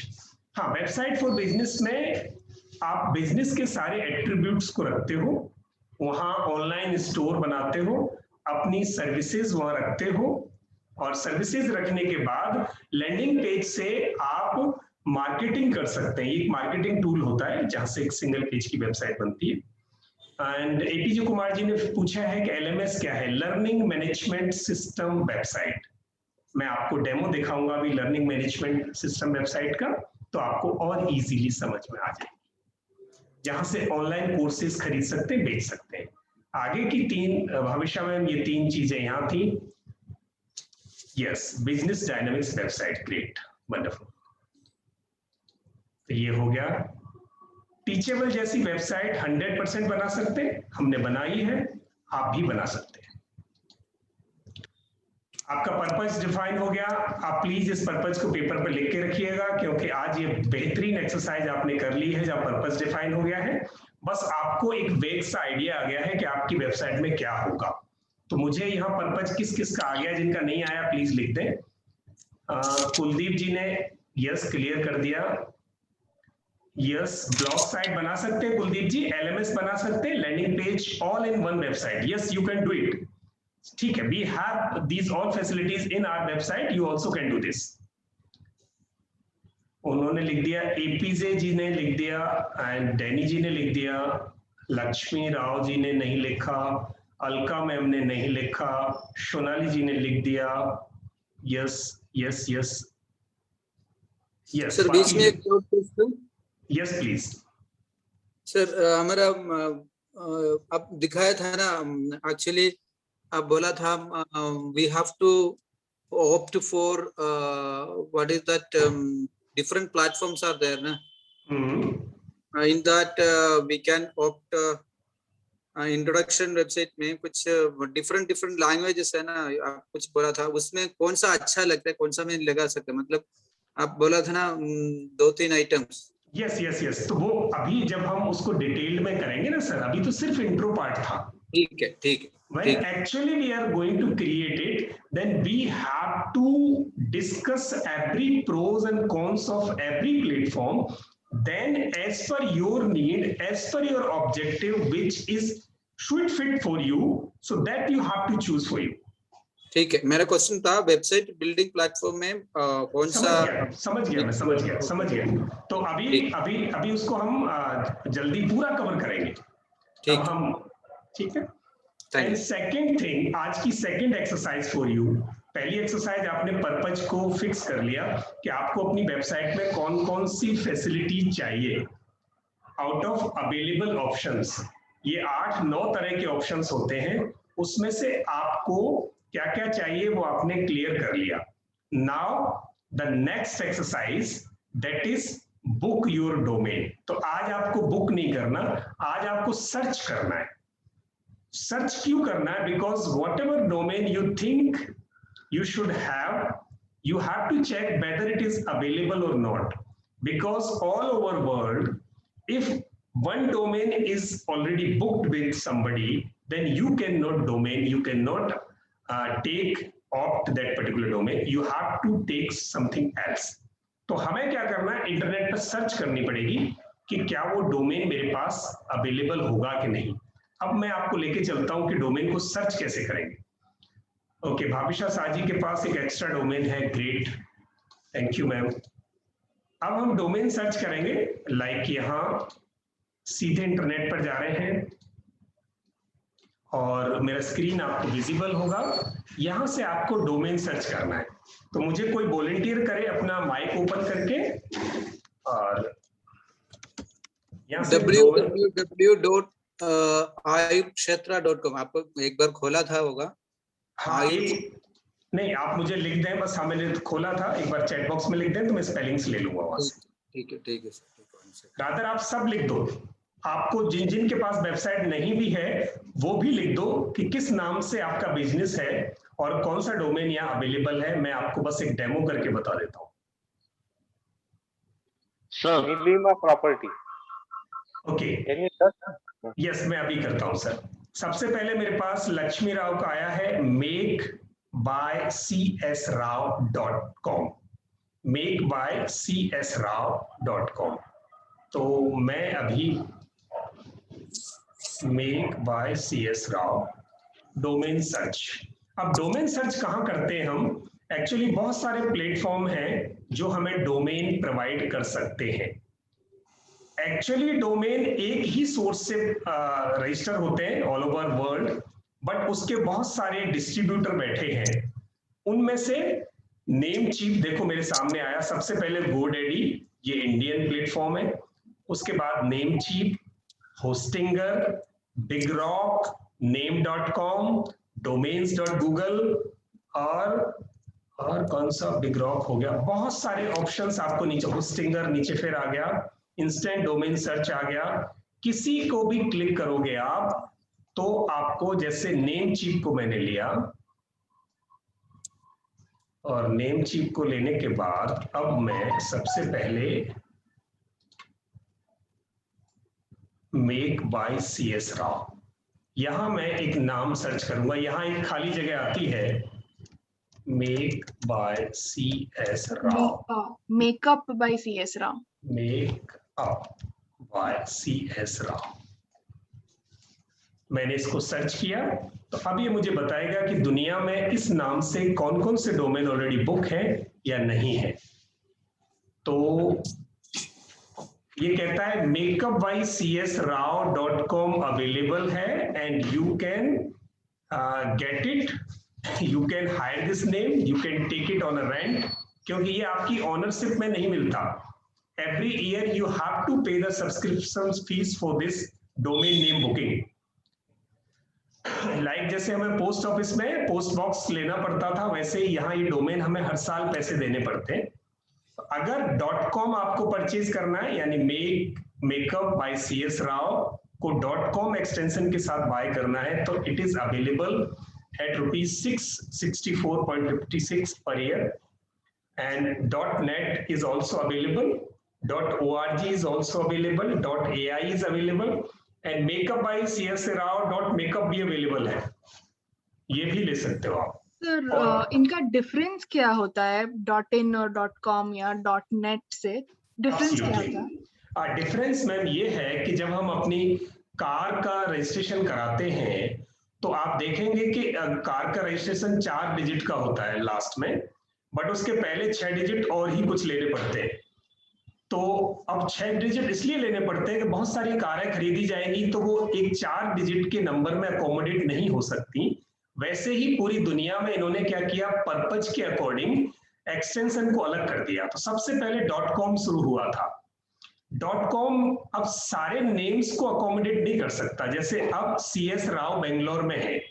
हाँ, वेबसाइट फॉर बिजनेस में आप बिजनेस के सारे एट्रीब्यूट्स को रखते हो, वहां ऑनलाइन स्टोर बनाते हो, अपनी सर्विसेज वहां रखते हो, और सर्विसेज रखने के बाद लैंडिंग पेज से आप मार्केटिंग कर सकते हैं। एक मार्केटिंग टूल होता है जहां से एक सिंगल पेज की वेबसाइट बनती है। एंड APJ कुमार जी ने पूछा है कि LMS क्या है, लर्निंग मैनेजमेंट सिस्टम वेबसाइट। मैं आपको डेमो दिखाऊंगा अभी लर्निंग मैनेजमेंट सिस्टम वेबसाइट का, तो आपको और इजीली समझ में आ जाएगी, जहां से ऑनलाइन कोर्सेज खरीद सकते हैं, बेच सकते हैं। आगे की तीन, भविष्य में ये तीन चीजें यहाँ थी। Yes, business dynamics website, great, wonderful. तो ये हो गया। टीचेबल जैसी वेबसाइट 100% बना सकते हैं, हमने बनाई है, आप भी बना सकते हैं। आपका पर्पस डिफाइन हो गया। आप प्लीज इस पर्पस को पेपर पर लिख के रखिएगा, क्योंकि आज ये बेहतरीन एक्सरसाइज आपने कर ली है जब पर्पस डिफाइन हो गया है। बस आपको एक वेग सा आइडिया आ गया है कि आपकी वेबसाइट में क्या होगा। तो मुझे यहाँ पर्पस किस किस का आ गया, जिनका नहीं आया प्लीज लिख दें। कुलदीप जी ने यस क्लियर कर दिया। यस, ब्लॉग साइट बना सकते हैं कुलदीप जी, LMS बना सकते हैं, landing page, all in one website. Yes, you can do it. ठीक है, we have these all facilities in our website, you also can do this. उन्होंने लिख दिया, APJ जी ने लिख दिया, एंड डैनी जी ने लिख दिया, लक्ष्मी राव जी ने नहीं लिखा, अलका मैम ने नहीं लिखा, सोनाली जी ने लिख दिया। Yes yes yes yes. Sir बीच में एक क्वेश्चन। यस प्लीज सर हमारा आप दिखाया था ना, एक्चुअली आप बोला था we have to opt for what is that different platforms are there na? In that we can opt introduction website में कुछ डिफरेंट लैंग्वेजेस है ना, आप कुछ बोला था, उसमें कौन सा अच्छा लगता है, कौन सा में लगा सकते, मतलब आप बोला था ना 2-3 आइटम्स। यस यस यस, तो वो अभी जब हम उसको डिटेल में करेंगे ना सर, अभी तो सिर्फ इंट्रो पार्ट था। ठीक है ठीक है। When actually we are going to create it, then we have to discuss every pros and cons of every platform. Then as per your need, as per your objective, which is should fit for you, so that you have to choose for you. ठीक है, मेरा क्वेश्चन था वेबसाइट बिल्डिंग प्लेटफॉर्म में कौन सा। समझ गया। तो अभी उसको हम जल्दी पूरा कवर करेंगे। ठीक हम, ठीक है। एंड सेकंड थिंग, आज की सेकंड एक्सरसाइज फॉर यू। पहली एक्सरसाइज आपने पर्पज को फिक्स कर लिया कि आपको अपनी वेबसाइट में कौन कौन सी फैसिलिटी चाहिए आउट ऑफ अवेलेबल ऑप्शंस। ये 8-9 तरह के ऑप्शंस होते हैं, उसमें से आपको क्या क्या चाहिए वो आपने क्लियर कर लिया। Now the next exercise that is book your domain. तो आज आपको बुक नहीं करना, आज आपको सर्च करना है। सर्च क्यों करना है? Because what ever domain you think you should have, you have to check whether it is available or not, because all over world, if one domain is already booked with somebody, then you cannot take opt that particular domain, you have to take something else. तो हमें क्या करना है, इंटरनेट पर सर्च करनी पड़ेगी कि क्या वो डोमेन मेरे पास अवेलेबल होगा कि नहीं। अब मैं आपको लेके चलता हूं कि डोमेन को सर्च कैसे करेंगे। ओके, भाविशा साजी के पास एक एक्स्ट्रा डोमेन है, ग्रेट, थैंक यू मैम। अब हम डोमेन सर्च करेंगे, लाइक यहाँ सीधे इंटरनेट पर जा रहे हैं और मेरा स्क्रीन आपको विजिबल होगा। यहां से आपको डोमेन सर्च करना है, तो मुझे कोई वॉलंटियर करे अपना माइक ओपन करके, और यहाँ से www.ayurkshetra.com आपको एक बार खोला था होगा। हाँ, नहीं, आप मुझे लिख दें बस। हाँ, मैंने खोला था, एक बार चैट बॉक्स में लिख दें तो मैं स्पेलिंग्स ले लूंगा वहां से। ठीक है सर। रादर आप सब लिख दो, आपको जिन जिन के पास वेबसाइट नहीं भी है वो भी लिख दो कि किस नाम से आपका बिजनेस है और कौन सा डोमेन यहाँ अवेलेबल है। मैं आपको बस एक डेमो करके बता देता हूँ। Sir Neelima property. Okay, can you sir? Yes, मैं अभी करता हूँ सर। सबसे पहले मेरे पास लक्ष्मी राव का आया है makebycsrao.com, makebycsrao.com। तो मैं अभी makebycsrao डोमेन सर्च। अब डोमेन सर्च कहाँ करते हैं हम? एक्चुअली बहुत सारे प्लेटफॉर्म हैं जो हमें डोमेन प्रोवाइड कर सकते हैं। एक्चुअली डोमेन एक ही सोर्स से रजिस्टर होते हैं ऑल ओवर वर्ल्ड, बट उसके बहुत सारे डिस्ट्रीब्यूटर बैठे हैं। उनमें से नेम चीप देखो मेरे सामने आया। सबसे पहले GoDaddy, ये इंडियन प्लेटफॉर्म है। उसके बाद name cheap, Hostinger, बिगरॉक, name.com, domains.google और कौन सा बिगरॉक हो गया। बहुत सारे ऑप्शंस आपको नीचे, होस्टिंगर नीचे फिर आ गया, इंस्टेंट डोमेन सर्च आ गया। किसी को भी क्लिक करोगे आप तो आपको, जैसे नेम चीप को मैंने लिया और नेम चीप को लेने के बाद अब मैं सबसे पहले मेक बाय CS राव, यहां मैं एक नाम सर्च करूंगा। यहां एक खाली जगह आती है, make by CS Rao, makeup by CS Rao, makeup by CS Rao. मैंने इसको सर्च किया तो अब ये मुझे बताएगा कि दुनिया में इस नाम से कौन कौन से डोमेन ऑलरेडी बुक है या नहीं है। तो ये कहता है makeupbycsrao.com अवेलेबल है and you can get it, you can hire this name, you can take it on a rent, क्योंकि ये आपकी ओनरशिप में नहीं मिलता। Every year you have to pay the subscription fees for this domain name booking. Like जैसे हमें पोस्ट ऑफिस में पोस्ट बॉक्स लेना पड़ता था, वैसे ही यहाँ ये डोमेन हमें हर साल पैसे देने पड़ते हैं। अगर .com आपको परचेज करना है, यानी मेकअप बाय CS राव को .com एक्सटेंशन के साथ बाय करना है, तो it is available at ₹664.56 per year and .net is also available, .org is also available, .ai is available and makeup by CS Rao.makeup भी अवेलेबल है, ये भी ले सकते हो आप। सर इनका डिफरेंस क्या होता है .in और .com या .net से? डिफरेंस क्या होता है? डिफरेंस मैम ये है कि जब हम अपनी कार का रजिस्ट्रेशन कराते हैं तो आप देखेंगे कि कार का रजिस्ट्रेशन 4 डिजिट का होता है लास्ट में, बट उसके पहले 6 डिजिट और ही कुछ लेने पड़ते हैं। तो अब 6 डिजिट इसलिए लेने पड़ते हैं कि बहुत सारी कारें खरीदी जाएंगी तो वो एक 4 डिजिट के नंबर में अकोमोडेट नहीं हो सकती। वैसे ही पूरी दुनिया में इन्होंने क्या किया, पर्पज के अकॉर्डिंग एक्सटेंशन को अलग कर दिया। तो सबसे पहले .com शुरू हुआ था। .com अब सारे नेम्स को अकोमोडेट नहीं कर सकता। जैसे अब CS राव बेंगलोर में है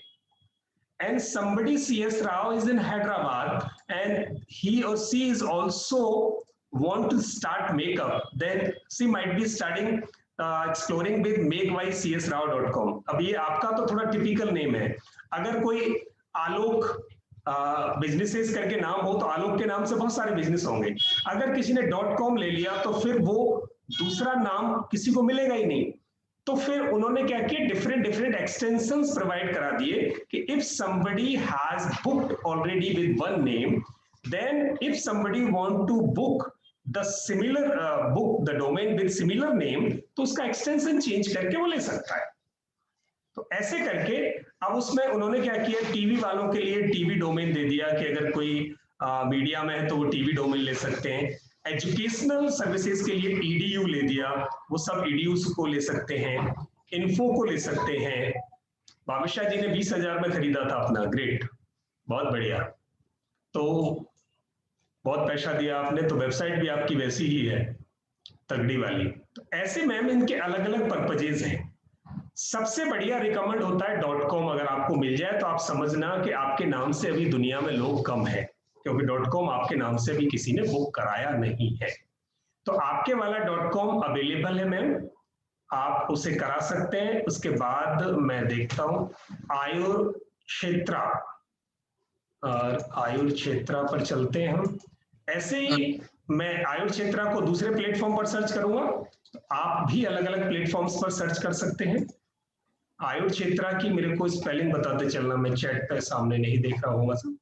and somebody CS Rao is in Hyderabad and he or she is also want to start makeup, then she might be starting exploring with makebycsrao.com। अब ये आपका तो थोड़ा टिपिकल नेम है। अगर कोई आलोक बिजनेसेस करके नाम हो तो आलोक के नाम से बहुत सारे बिजनेस होंगे। अगर किसी ने .com ले लिया तो फिर वो दूसरा नाम किसी को मिलेगा ही नहीं। तो फिर उन्होंने क्या किया, डिफरेंट एक्सटेंशंस प्रोवाइड करा दिए कि if somebody has booked already with one name, then if somebody want to book the similar book the domain with similar name, तो उसका एक्सटेंशन चेंज करके वो ले सकता है। तो ऐसे करके अब उसमें उन्होंने क्या किया, टीवी वालों के लिए टीवी डोमेन दे दिया कि अगर कोई मीडिया में है तो वो टीवी डोमेन ले सकते हैं। एजुकेशनल सर्विसेज के लिए EDU ले दिया, वो सब EDUs को ले सकते हैं। इन्फो को ले सकते हैं। बादशाह जी ने 20,000 में खरीदा था अपना, ग्रेट, बहुत बढ़िया। तो बहुत पैसा दिया आपने, तो वेबसाइट भी आपकी वैसी ही है, तगड़ी वाली। तो ऐसे मैम इनके अलग अलग पर्पजेज हैं। सबसे बढ़िया रिकमेंड होता है .com। अगर आपको मिल जाए तो आप समझना कि आपके नाम से अभी दुनिया में लोग कम है, क्योंकि .com आपके नाम से भी किसी ने बुक कराया नहीं है। तो आपके वाला .com अवेलेबल है मैम, आप उसे करा सकते हैं। उसके बाद मैं देखता हूँ आयुर्क्षेत्रा, और आयुर्क्षेत्रा पर चलते हैं हम। ऐसे ही मैं आयुर्क्षेत्रा को दूसरे प्लेटफॉर्म पर सर्च करूंगा, तो आप भी अलग अलग प्लेटफॉर्म्स पर सर्च कर सकते हैं। आयुर्क्षेत्रा की मेरे को स्पेलिंग बताते चलना, मैं चैट पे सामने नहीं देख रहा हूँ सर।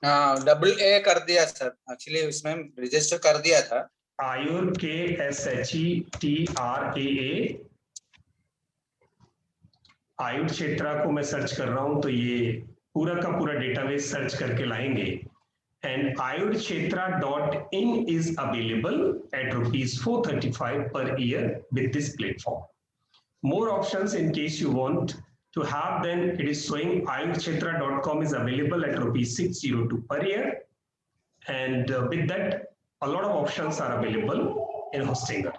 हाँ, AA कर दिया सर, एक्चुअली इसमें रजिस्टर कर दिया था। आयुर KSHETRAA, आयुर्क्षेत्रा को मैं सर्च कर रहा हूं तो ये पूरा का पूरा डेटाबेस सर्च करके लाएंगे। And ayurkshetra.in is available at ₹435 per year with this platform. More options in case you want to have, then it is showing ayurkshetra.com is available at ₹602 per year, and with that a lot of options are available in Hostinger.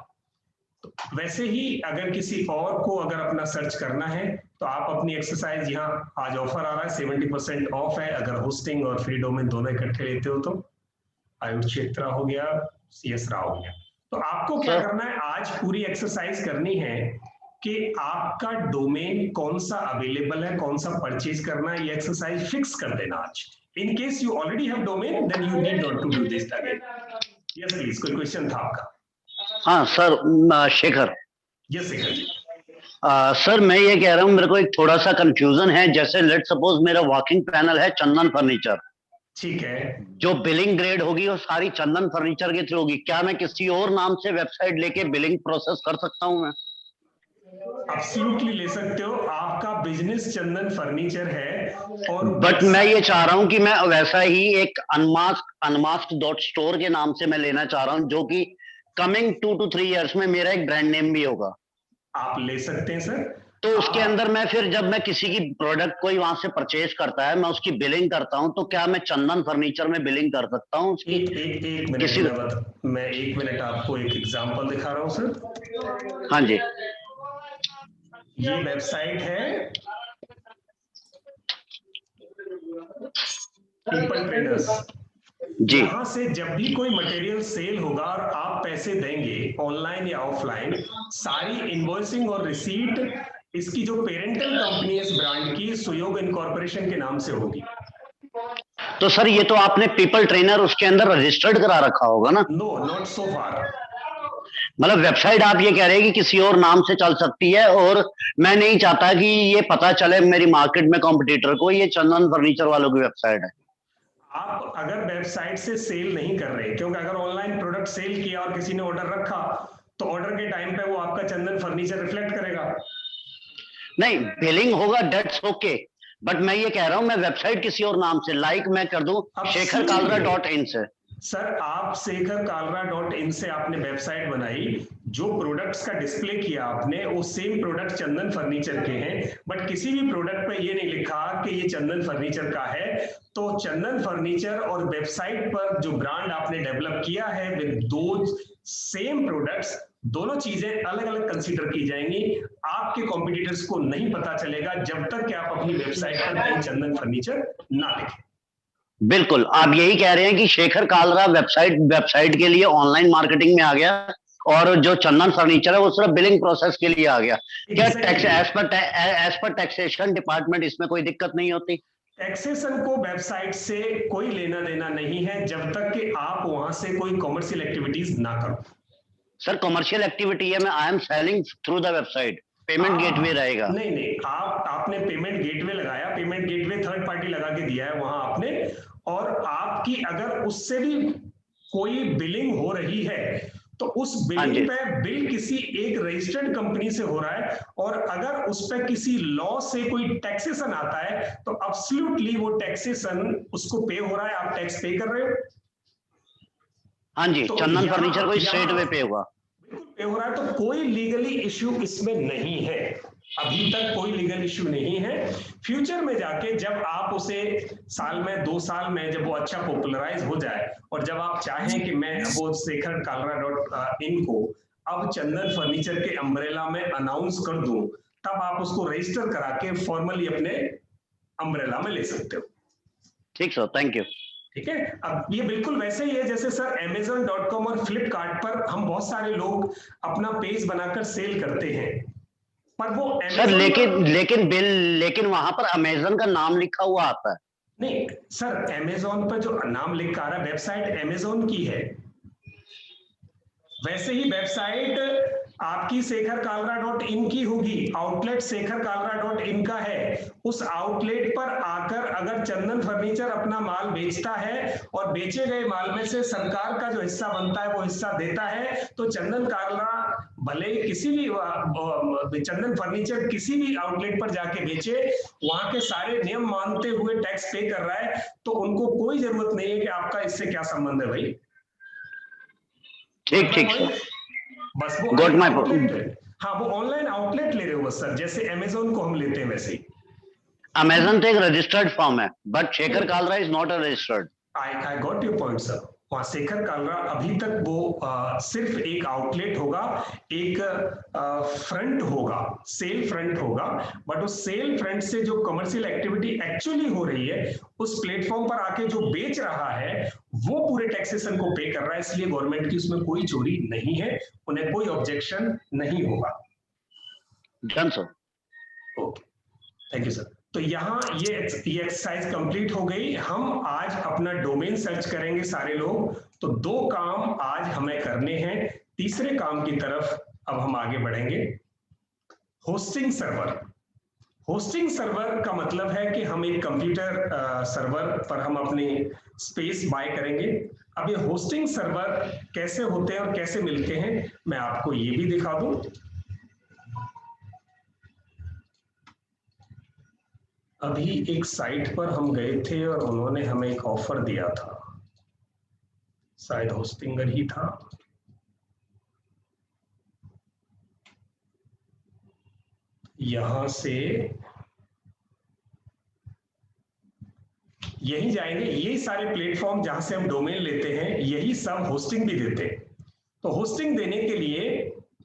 तो वैसे ही अगर किसी और को अगर अपना सर्च करना है तो आप अपनी एक्सरसाइज, यहाँ आज ऑफर आ रहा है 70% ऑफ है अगर होस्टिंग और फ्री डोमेन दोनों इकट्ठे लेते हो तो। आयुर्क्षेत्रा हो गया, CS राव हो गया। तो आपको क्या करना है, आज पूरी एक्सरसाइज करनी है कि आपका डोमेन कौन सा अवेलेबल है, कौन सा परचेज करना है, ये एक्सरसाइज फिक्स कर देना आज। In case you already have domain then you need not to do this again. Yes please, कोई क्वेश्चन था आपका? हाँ sir, Shekhar. Yes Shekhar ji. Sir मैं ये कह रहा हूँ, मेरे को एक थोड़ा सा कंफ्यूजन है। जैसे लेट सपोज मेरा वॉकिंग पैनल है चंदन फर्नीचर, ठीक है, जो बिलिंग ग्रेड होगी वो सारी चंदन फर्नीचर के थ्रू होगी। क्या मैं किसी और नाम से वेबसाइट लेके बिलिंग प्रोसेस कर सकता हूँ मैं? एब्सोल्युटली ले सकते हो, आपका बिजनेस चंदन फर्नीचर है। और बट मैं ये चाह रहा हूँ कि मैं वैसा ही एक unmasked.store के नाम से मैं लेना चाह रहा हूँ, जो कि कमिंग 2 to 3 years में मेरा एक ब्रांड नेम भी होगा। आप ले सकते हैं सर। तो उसके अंदर मैं फिर जब मैं किसी की प्रोडक्ट कोई वहां से परचेज करता है, मैं उसकी बिलिंग करता हूं, तो क्या मैं चंदन फर्नीचर में बिलिंग कर सकता हूं उसकी? एक मिनट मैं 1 मिनट आपको एक एग्जांपल दिखा रहा हूं सर। हाँ जी, ये वेबसाइट है पीपल ट्रेडर्स जी। यहाँ से जब भी कोई मटेरियल सेल होगा और आप पैसे देंगे ऑनलाइन या ऑफलाइन, सारी इनवॉइसिंग और रिसीट इसकी जो पेरेंटल कंपनी है इस ब्रांड की, सुयोग इनकॉर्पोरेशन के नाम से होगी। तो सर ये तो आपने पीपल ट्रेनर उसके अंदर रजिस्टर्ड करा रखा होगा ना? नो, नॉट सो फार। मतलब वेबसाइट आप ये कह रहे हैं कि किसी और नाम से चल सकती है, और मैं नहीं चाहता कि ये पता चले मेरी मार्केट में कॉम्पिटिटर को ये चंदन फर्नीचर वालों की वेबसाइट है। आप अगर वेबसाइट से सेल नहीं कर रहे, क्योंकि अगर ऑनलाइन प्रोडक्ट सेल किया और किसी ने ऑर्डर रखा तो ऑर्डर के टाइम पे वो आपका चंदन फर्नीचर रिफ्लेक्ट करेगा। नहीं, बिलिंग होगा, डेट्स ओके, बट मैं ये कह रहा हूं मैं वेबसाइट किसी और नाम से, लाइक मैं कर दूं शेखरकालरा.in से। सर आप शेखरकालरा.in से आपने वेबसाइट बनाई, जो प्रोडक्ट्स का डिस्प्ले किया आपने वो सेम प्रोडक्ट चंदन फर्नीचर के हैं, बट किसी भी प्रोडक्ट पे ये नहीं लिखा कि ये चंदन फर्नीचर का है। तो चंदन फर्नीचर और वेबसाइट पर जो ब्रांड आपने डेवलप किया है विद दो सेम प्रोडक्ट्स, दोनों चीजें अलग अलग कंसीडर की जाएंगी। आपके कॉम्पिटिटर्स को नहीं पता चलेगा जब तक कि आप अपनी वेबसाइट पर कहीं चंदन फर्नीचर ना लिखें। बिल्कुल, आप यही कह रहे हैं कि शेखर कालरा वेबसाइट के लिए ऑनलाइन मार्केटिंग में आ गया, और जो चंदन फर्नीचर है वो सिर्फ बिलिंग प्रोसेस के लिए आ गया। क्या tax as per taxation department इसमें कोई दिक्कत नहीं होती? टैक्सेशन को वेबसाइट से कोई लेना देना नहीं है जब तक कि आप वहां से कोई कॉमर्शियल एक्टिविटीज ना करो। सर कमर्शियल एक्टिविटी है, मैं I am selling through the website, payment gateway रहेगा। नहीं, आपने पेमेंट गेटवे लगाया, पेमेंट गेटवे थर्ड पार्टी लगा के दिया है वहां आपने, और आपकी अगर उससे भी कोई बिलिंग हो रही है तो उस बिलिंग पे बिल किसी एक रजिस्टर्ड कंपनी से हो रहा है, और अगर उस पे किसी लॉ से कोई टैक्सेशन आता है तो एब्सोल्युटली वो टैक्सेशन उसको पे हो रहा है, आप टैक्स पे कर रहे हो। हाँ जी, तो चंदन फर्नीचर को स्ट्रेट वे पे होगा, बिल्कुल पे हो रहा है। तो कोई लीगली इश्यू इसमें नहीं है, अभी तक कोई लीगल इश्यू नहीं है। फ्यूचर में जाके जब आप उसे साल में 2 साल में जब वो अच्छा पॉपुलराइज हो जाए, और जब आप चाहें कि मैं वो शेखरकालरा.in को अब चंदन फर्नीचर के अम्ब्रेला में अनाउंस कर दूं, तब आप उसको रजिस्टर करा के फॉर्मली अपने अम्ब्रेला में ले सकते हो। ठीक सर, थैंक यू। ठीक है, अब ये बिल्कुल वैसे ही है जैसे सर Amazon.com और फ्लिपकार्ट पर हम बहुत सारे लोग अपना पेज बनाकर सेल करते हैं, पर वो सर लेकिन वहां पर अमेजन का नाम लिखा हुआ आता है। नहीं सर, Amazon पर जो नाम लिखा आ रहा है वेबसाइट Amazon की है, वैसे ही वेबसाइट आपकी sekharkalra.in की होगी, आउटलेट sekharkalra.in का है। उस आउटलेट पर आकर अगर चंदन फर्नीचर अपना माल बेचता है और बेचे गए माल में से सरकार का जो हिस्सा बनता है वो हिस्सा देता है, तो चंदन कालरा भले किसी भी चंदन फर्नीचर किसी भी आउटलेट पर जाके बेचे, वहां के सारे नियम मानते हुए टैक्स पे कर रहा है, तो उनको कोई जरूरत नहीं है कि आपका इससे क्या संबंध है भाई। ठीक ठीक सर, बस वो गॉट माय आउटलेट, हाँ वो ऑनलाइन आउटलेट ले रहे हो बस सर, जैसे Amazon को हम लेते हैं वैसे ही। अमेजन तो एक रजिस्टर्ड फॉर्म है, but Shekhar Kalra is not a registered. I got your point sir. वहां शेखर कालरा अभी तक वो सिर्फ एक आउटलेट होगा, एक फ्रंट होगा, सेल फ्रंट होगा, बट उस सेल फ्रंट से जो कमर्शियल एक्टिविटी एक्चुअली हो रही है उस प्लेटफॉर्म पर आके जो बेच रहा है वो पूरे टैक्सेशन को पे कर रहा है, इसलिए गवर्नमेंट की उसमें कोई चोरी नहीं है, उन्हें कोई ऑब्जेक्शन नहीं होगा। Done sir. Okay, thank you sir. तो यहाँ ये एक्सरसाइज कंप्लीट हो गई। हम आज अपना डोमेन सर्च करेंगे सारे लोग, तो 2 काम आज हमें करने हैं। तीसरे काम की तरफ अब हम आगे बढ़ेंगे। Hosting server. होस्टिंग सर्वर का मतलब है कि हम एक कंप्यूटर सर्वर पर हम अपनी स्पेस बाय करेंगे। अब ये होस्टिंग सर्वर कैसे होते हैं और कैसे मिलते हैं, मैं आपको ये भी दिखा दूं। अभी एक साइट पर हम गए थे और उन्होंने हमें एक ऑफर दिया था, शायद होस्टिंगर ही था। यहां से यही जाएंगे, यही सारे प्लेटफॉर्म जहां से हम डोमेन लेते हैं, यही सब होस्टिंग भी देते हैं। तो होस्टिंग देने के लिए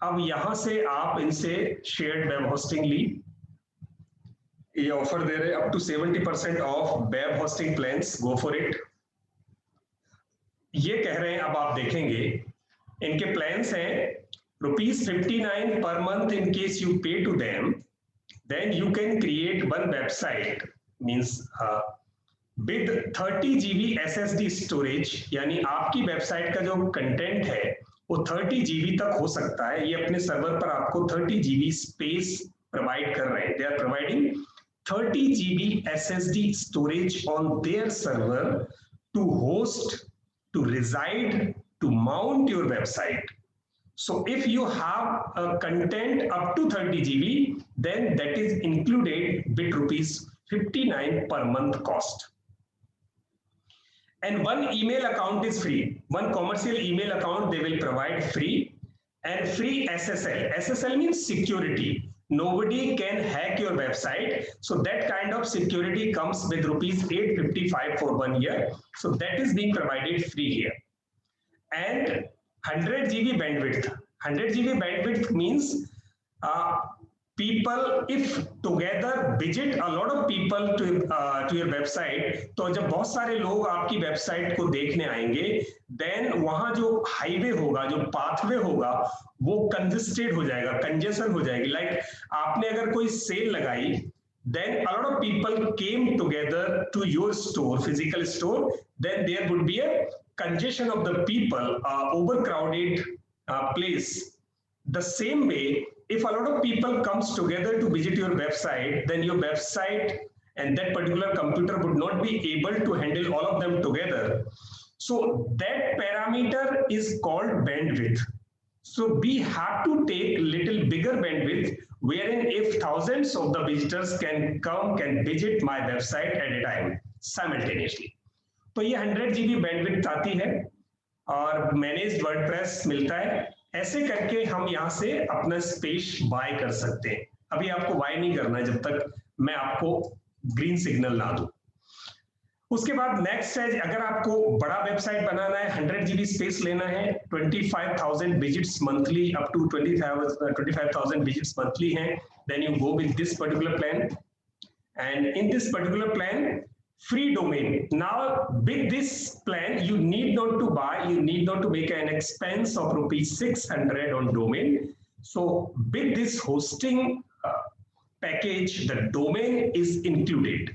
अब यहां से आप इनसे शेयर्ड वेब होस्टिंग ली, ये ऑफर दे रहे हैं up to 70% off web hosting plans, go for it. ये कह रहे हैं, अब आप देखेंगे इनके प्लान्स हैं ₹59 per month in case you pay to them, then you can create one website, means with 30 GB SSD storage, यानी आपकी वेबसाइट का जो कंटेंट है वो 30 GB तक हो सकता है। ये अपने सर्वर पर आपको 30 GB स्पेस प्रोवाइड कर रहे हैं। They are providing 30 GB SSD storage on their server to host, to reside, to mount your website. So if you have a content up to 30 GB, then that is included with ₹59 per month cost. And one email account is free. One commercial email account they will provide free, and free SSL. SSL means security. Nobody can hack your website. So that kind of security comes with ₹855 for 1 year. So that is being provided free here. And 100 GB bandwidth. 100 GB bandwidth means people, if together visit a lot of people to your website, तो जब बहुत सारे लोग आपकी वेबसाइट को देखने आएंगे, then वहां जो हाईवे होगा, जो पाथवे होगा, वो कंजेस्टेड हो जाएगा, कंजेशन हो जाएगी। लाइक आपने अगर कोई सेल लगाई, then a lot of people came together to your store, physical store, then there would be a congestion of the people, overcrowded place. The same way, if a lot of people comes together to visit your website, then your website and that particular computer would not be able to handle all of them together. So that parameter is called bandwidth. So we have to take little bigger bandwidth, wherein if thousands of the visitors can visit my website at a time simultaneously. तो ये 100 GB बैंडविड्थ आती है और मैनेज्ड वर्डप्रेस मिलता है। ऐसे करके हम यहाँ से अपना स्पेस बाय कर सकते हैं। अभी आपको बाय नहीं करना है जब तक मैं आपको ग्रीन सिग्नल ना दूं। उसके बाद नेक्स्ट है, अगर आपको बड़ा वेबसाइट बनाना है, 100 GB स्पेस लेना है, 25,000 visits monthly, up to 25,000 visits monthly हैं, then you go with this particular plan. And in this particular plan, free domain. Now with this plan, you need not to buy, you need not to make an expense of rupees 600 on domain. So with this hosting package, the domain is included.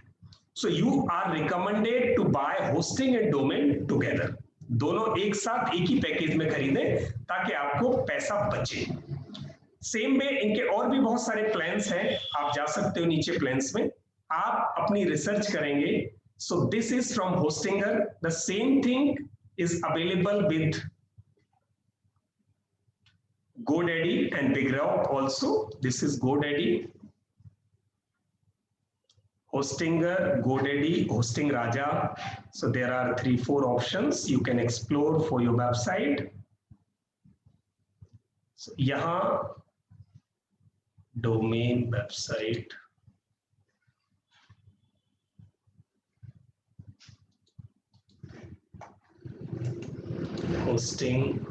So you are recommended to buy hosting and domain together. दोनों एक साथ एक ही पैकेज में खरीदें ताकि आपको पैसा बचे. सेम वे इनके और भी बहुत सारे प्लान्स हैं, आप जा सकते हो नीचे प्लान्स में, आप अपनी रिसर्च करेंगे. So this is from Hostinger. The same thing is available with GoDaddy and BigRock also. This is GoDaddy, Hostinger, GoDaddy, Hosting Raja. So there are 3-4 options you can explore for your website. So यहाँ domain website, hosting,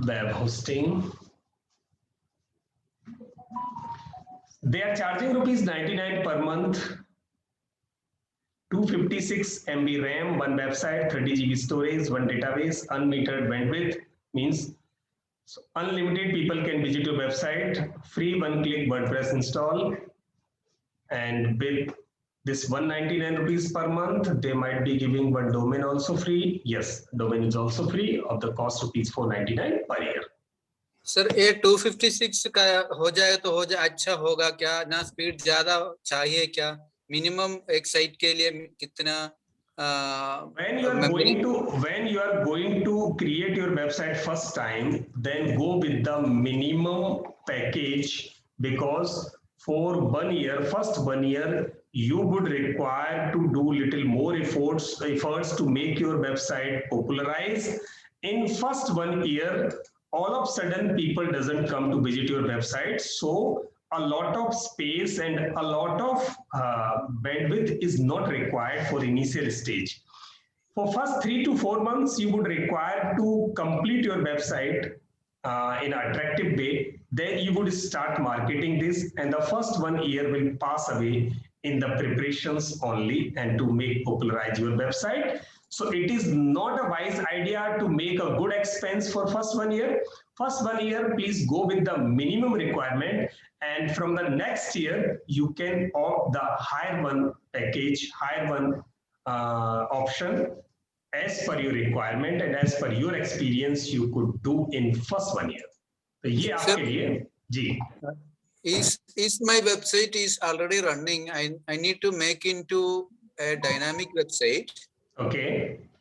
web hosting. They are charging rupees 99 per month, 256 MB RAM, one website, 30 GB storage, one database, unmetered bandwidth, means so unlimited people can visit your website, free one-click WordPress install, and with this 199 rupees per month, they might be giving one domain also free. Yes, domain is also free of the cost rupees 499 per year. Sir ये 256 का हो जाए तो हो जाए, अच्छा होगा क्या? ना स्पीड ज्यादा चाहिए क्या? मिनिमम एक साइट के लिए कितना? When you are going to create your website first time, then go with the minimum package, because for 1 year, first 1 year, you would require to do little more efforts to make your website popularize. In first 1 year, all of a sudden people doesn't come to visit your website, so a lot of space and a lot of bandwidth is not required for initial stage. For first 3 to 4 months, you would require to complete your website in an attractive way. Then you would start marketing this, and the first 1 year will pass away in the preparations only and to make popularize your website. So it is not a wise idea to make a good expense for first 1 year. First 1 year, please go with the minimum requirement, and from the next year, you can opt the higher one package, higher one option as per your requirement and as per your experience you could do in first 1 year. तो ये आपके लिए जी. Is my website is already running? I need to make into a dynamic website. Okay.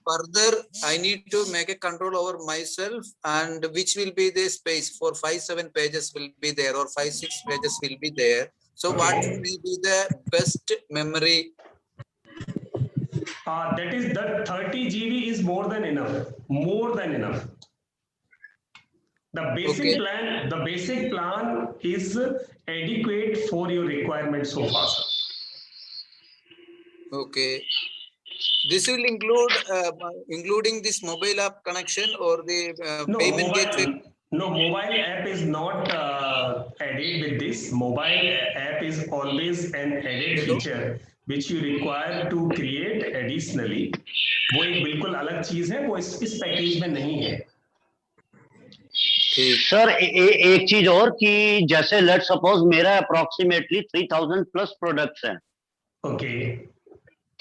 Further, I need to make a control over myself, and which will be the space for 5-7 pages will be there, or 5-6 pages will be there. So Okay. what will be the best memory? That is the 30 GB is more than enough. More than enough. The basic plan is adequate for your requirements so far. Okay. This will include including this mobile app connection or the payment gateway. No, mobile app is not added with this. Mobile app is always an added feature which you require to create additionally. वो एक बिल्कुल अलग चीज है, वो इस पैकेज में नहीं है. सर एक चीज और कि जैसे लेट सपोज मेरा अप्रोक्सीमेटली 3000 प्लस प्रोडक्ट्स हैं. ओके.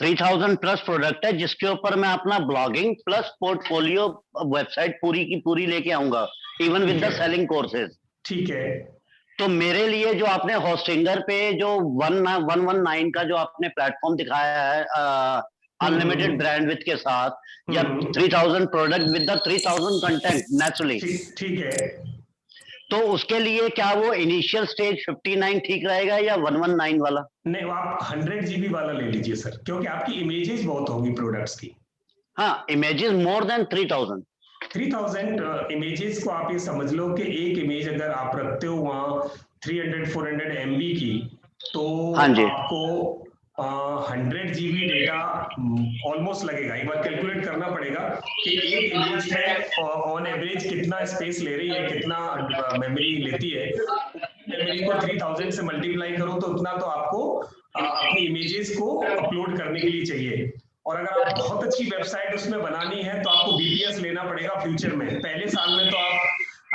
3000 प्लस प्रोडक्ट है जिसके ऊपर मैं अपना ब्लॉगिंग प्लस पोर्टफोलियो वेबसाइट पूरी की पूरी लेके आऊंगा, even with the selling courses. ठीक है. तो मेरे लिए जो आपने होस्टिंगर पे जो 119 का जो आपने प्लेटफॉर्म दिखाया है अनलिमिटेड ब्रांडविड्थ के साथ, या 3000 product with the 3000 content naturally, ठीक है. तो उसके लिए क्या वो इनिशियल स्टेज 59 ठीक रहेगा या 119 वाला? नहीं, आप 100 GB वाला ले लीजिए सर, क्योंकि आपकी इमेजेस बहुत होंगी प्रोडक्ट्स की. हाँ, इमेजेस मोर देन 3000। 3000 इमेजेस को आप ये समझ लो कि एक इमेज अगर आप रखते हो वहाँ 300-400 MB की, तो हाँ जी। आपको 100 GB डेटा ऑलमोस्ट लगेगा। एक बार कैलकुलेट करना पड़ेगा कि एक इमेज है ऑन एवरेज कितना स्पेस ले रही है, कितना मेमोरी लेती है। मेमोरी को 3000 से मल्टीप्लाई करो तो उतना तो आपको अपनी इमेजेस को अपलोड करने के लिए चाहिए। और अगर आप बहुत अच्छी वेबसाइट उसमें बनानी है तो आपको बीपीएस लेना पड़ेगा फ्यूचर में। पहले साल में तो आप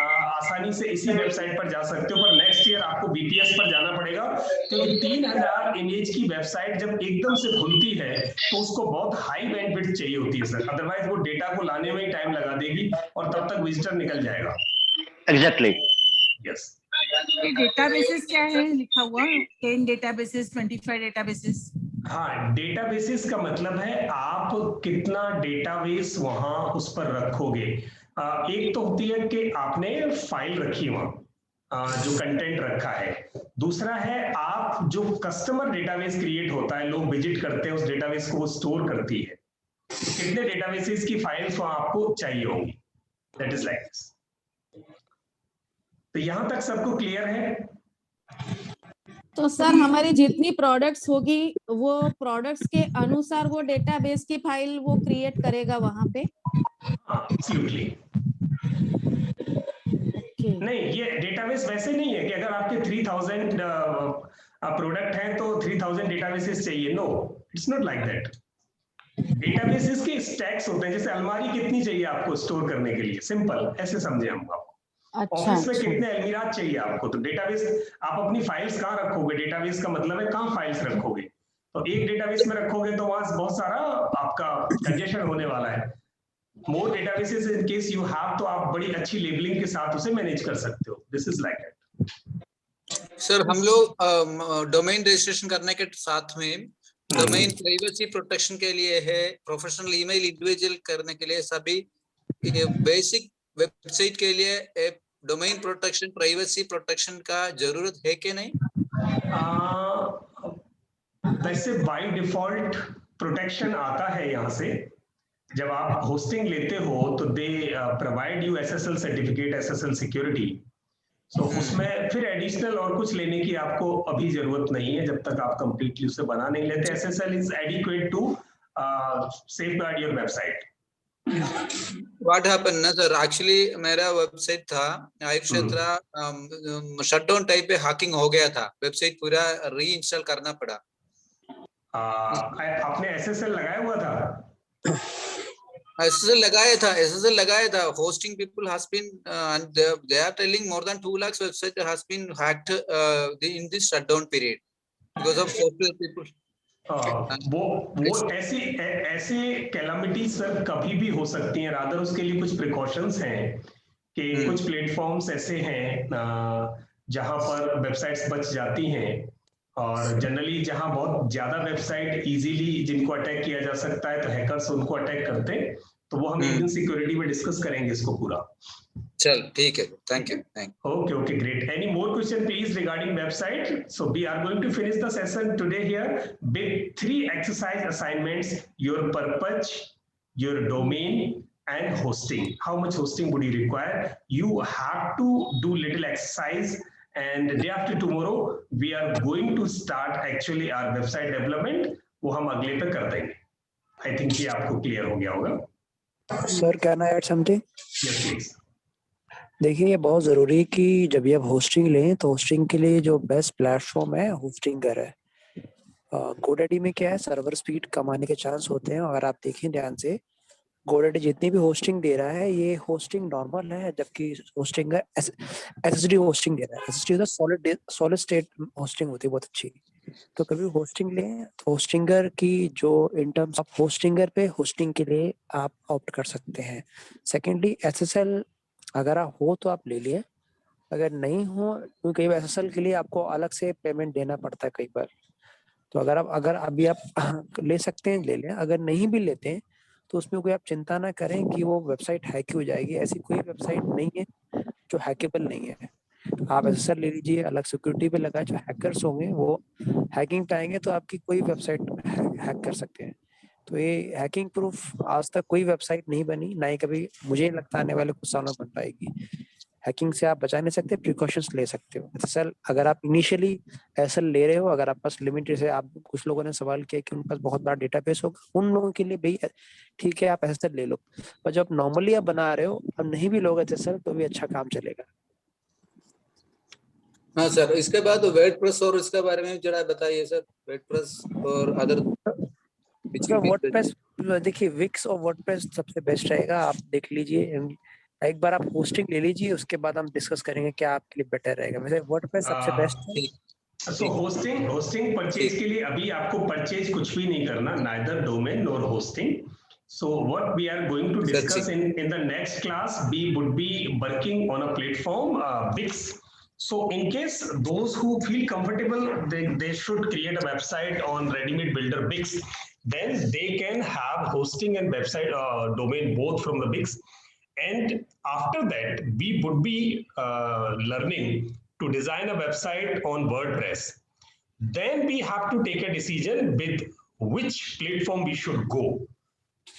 आसानी से इसी वेबसाइट पर जा सकते हो, पर नेक्स्ट ईयर आपको बीपीएस पर जाना पड़ेगा, क्योंकि 3000 इमेज की वेबसाइट जब एकदम से खुलती है तो उसको बहुत हाई बैंडविड्थ चाहिए होती है सर, अदरवाइज वो डेटा को लाने में ही टाइम लगा देगी और तब तक विजिटर निकल जाएगा। एग्जैक्टली। यस। ये डेटाबेसेस क्या है लिखा हुआ? 10 डेटाबेसेस, 25 डेटाबेसेस। हाँ, डेटाबेसेस का मतलब है आप कितना डेटाबेस वहां उस पर रखोगे। एक तो होती है कि आपने फाइल रखी वहां, जो कंटेंट रखा है। दूसरा है आप जो कस्टमर डेटाबेस क्रिएट होता है, लोग विजिट करते हैं उस डेटाबेस को, वो स्टोर करती है। तो कितने डेटाबेसेस की फाइल्स वहां आपको चाहिए होंगी, दैट इज लाइक दिस। तो यहां तक सबको क्लियर है? तो सर हमारी जितनी प्रोडक्ट्स होगी वो प्रोडक्ट्स के अनुसार वो डेटाबेस की फाइल वो क्रिएट करेगा वहां पे? एब्सोल्युटली। नहीं, ये डेटाबेस वैसे नहीं है कि अगर आपके 3000 प्रोडक्ट हैं तो 3000 डेटाबेसेस चाहिए। No, it's not like that. Databases के स्टैक्स होते हैं, जैसे अलमारी कितनी चाहिए आपको स्टोर करने के लिए, सिंपल ऐसे समझे हम आपको। ऑफिस में कितने अलमीरात चाहिए आपको, तो डेटाबेस आप अपनी फाइल्स कहाँ रखोगे, डेटाबेस का मतलब है कहाँ फाइल्स रखोगे। तो एक डेटाबेस में रखोगे तो वहां बहुत सारा आपका कंजेशन होने वाला है। More databases in case you have, तो आप बड़ी अच्छी लेबलिंग के साथ उसे मैनेज कर सकते हो। This is like that. Sir हम लोग डोमेन रजिस्ट्रेशन करने के साथ में डोमेन प्राइवेसी प्रोटेक्शन के लिए है, प्रोफेशनल ईमेल इंडिविजुअल करने के लिए, सभी बेसिक वेबसाइट के लिए डोमेन प्रोटेक्शन, प्राइवेसी प्रोटेक्शन का जरूरत है कि नहीं? वैसे बाय डिफॉल्ट प्रोटेक्शन आता है यहाँ से। जब आप होस्टिंग लेते हो तो they provide you SSL certificate, SSL security. So उसमें फिर एडिशनल और कुछ लेने की आपको अभी जरूरत नहीं है, जब तक आप कंप्लीटली उसे बना नहीं लेते। SSL is adequate to safeguard your website. What happened ना सर, एक्चुअली मेरा वेबसाइट था क्षेत्रा, शटडाउन टाइप पे हैकिंग हो गया था, वेबसाइट पूरा री इंस्टॉल करना पड़ा। आपने एसएसएल लगाया हुआ था? SSL लगाया था। Hosting people has been and they are telling more than 2 lakhs website has been hacked in this shutdown period because of software people. वो ऐसे कैलामिटी सर कभी भी हो सकती हैं। रादर उसके लिए कुछ प्रिकॉशंस हैं कि कुछ प्लेटफॉर्म्स ऐसे हैं जहां पर वेबसाइट्स बच जाती हैं, और जनरली जहां बहुत ज्यादा वेबसाइट इजीली जिनको अटैक किया जा सकता है तो हैकर्स उनको अटैक करते हैं। तो वो हम एक दिन सिक्योरिटी में डिस्कस करेंगे इसको पूरा। चल ठीक है, thank you. Okay, great. Any more question please regarding website? So we are going to finish the session today here with 3 exercise assignments: your purpose, your domain, and hosting. How much hosting would you require? You have to do little exercise, and day after tomorrow we are going to start actually our website development. वो हम अगले पे कर देंगे। I think ये आपको क्लियर हो गया होगा। Sir can I add something? Yes please. देखिए ये बहुत ज़रूरी है कि जब ये आप होस्टिंग लें तो होस्टिंग के लिए जो बेस्ट प्लेटफॉर्म है होस्टिंगर है। GoDaddy में क्या है, सर्वर स्पीड कम आने के चांस होते हैं। अगर आप देखें ध्यान से, GoDaddy जितनी भी होस्टिंग दे रहा है ये होस्टिंग नॉर्मल है, जबकि होस्टिंगर SSD होस्टिंग दे रहा है। SSD होता सॉलिड स्टेट होस्टिंग होती है बहुत अच्छी। तो कभी होस्टिंग लें तो होस्टिंगर की जो इन टर्म्स ऑफ होस्टिंगर पे होस्टिंग के लिए आप ऑप्ट कर सकते हैं। सेकेंडली SSL अगर आप हो तो आप ले लिए, अगर नहीं हो तो कई बार SSL के लिए आपको अलग से पेमेंट देना पड़ता है कई बार। तो अगर अभी आप ले सकते हैं ले लें, अगर नहीं भी लेते हैं तो उसमें कोई आप चिंता ना करें कि वो वेबसाइट हैक हो जाएगी। ऐसी कोई वेबसाइट नहीं है जो हैकेबल नहीं है। आप SSL ले लीजिए, अलग सिक्योरिटी पे लगाए। जो हैकर्स होंगे वो हैकिंग पे आएंगे तो आपकी कोई वेबसाइट हैक कर सकते हैं। तो ये हैकिंग प्रूफ आज तक कोई वेबसाइट नहीं बनी, ना ही कभी मुझे लगता आने वाले कुछ सालों में बन पाएगी। हैकिंग से आप बचा नहीं सकते, प्रिकॉशंस ले सकते हो। एसएसएल अगर आप इनिशियली एसएल ले रहे हो, अगर आप पास लिमिटेड से, आप कुछ लोगों ने सवाल किया कि उनके पास बहुत बड़ा डेटाबेस होगा, उन लोगों के लिए भाई ठीक है आप एसएसएल ले लो, पर जब नॉर्मली आप बना रहे हो, अब नहीं भी लोगे एसएसएल तो भी अच्छा काम चलेगा। हाँ सर, इसके बाद वर्डप्रेस और इसके बारे में जरा बताइए सर, वर्डप्रेस और अदर। वर्डप्रेस देखिए, विक्स और वर्डप्रेस सबसे बेस्ट रहेगा, आप देख लीजिए, एक बार आप होस्टिंग ले लीजिए, उसके बाद हम डिस्कस करेंगे क्या आपके लिए बेटर रहेगा। वैसे वर्डप्रेस सबसे बेस्ट है। सो होस्टिंग परचेज के लिए अभी आपको परचेज कुछ भी नहीं करना, neither domain nor hosting. So what we are going to discuss in the next class, we would be working on a platform, Wix. So in case those who feel comfortable, they should create a website on Ready-Made Builder Wix. Then they can have hosting and website domain both from the Wix. And after that, we would be learning to design a website on WordPress. Then we have to take a decision with which platform we should go.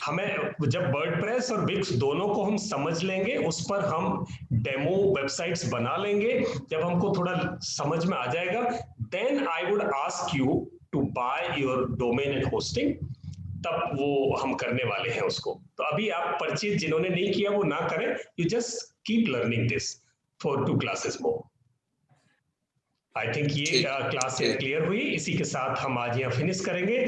हमें जब वर्डप्रेस और विक्स दोनों को हम समझ लेंगे, उस पर हम डेमो वेबसाइट्स बना लेंगे, जब हमको थोड़ा समझ में आ जाएगा, then I would ask you to buy your domain and hosting, तब वो हम करने वाले हैं उसको। तो अभी आप परचेज जिन्होंने नहीं किया वो ना करें, you just keep learning this for 2 classes more. I think ये क्लास क्लियर हुई। इसी के साथ हम आज यहाँ फिनिश करेंगे।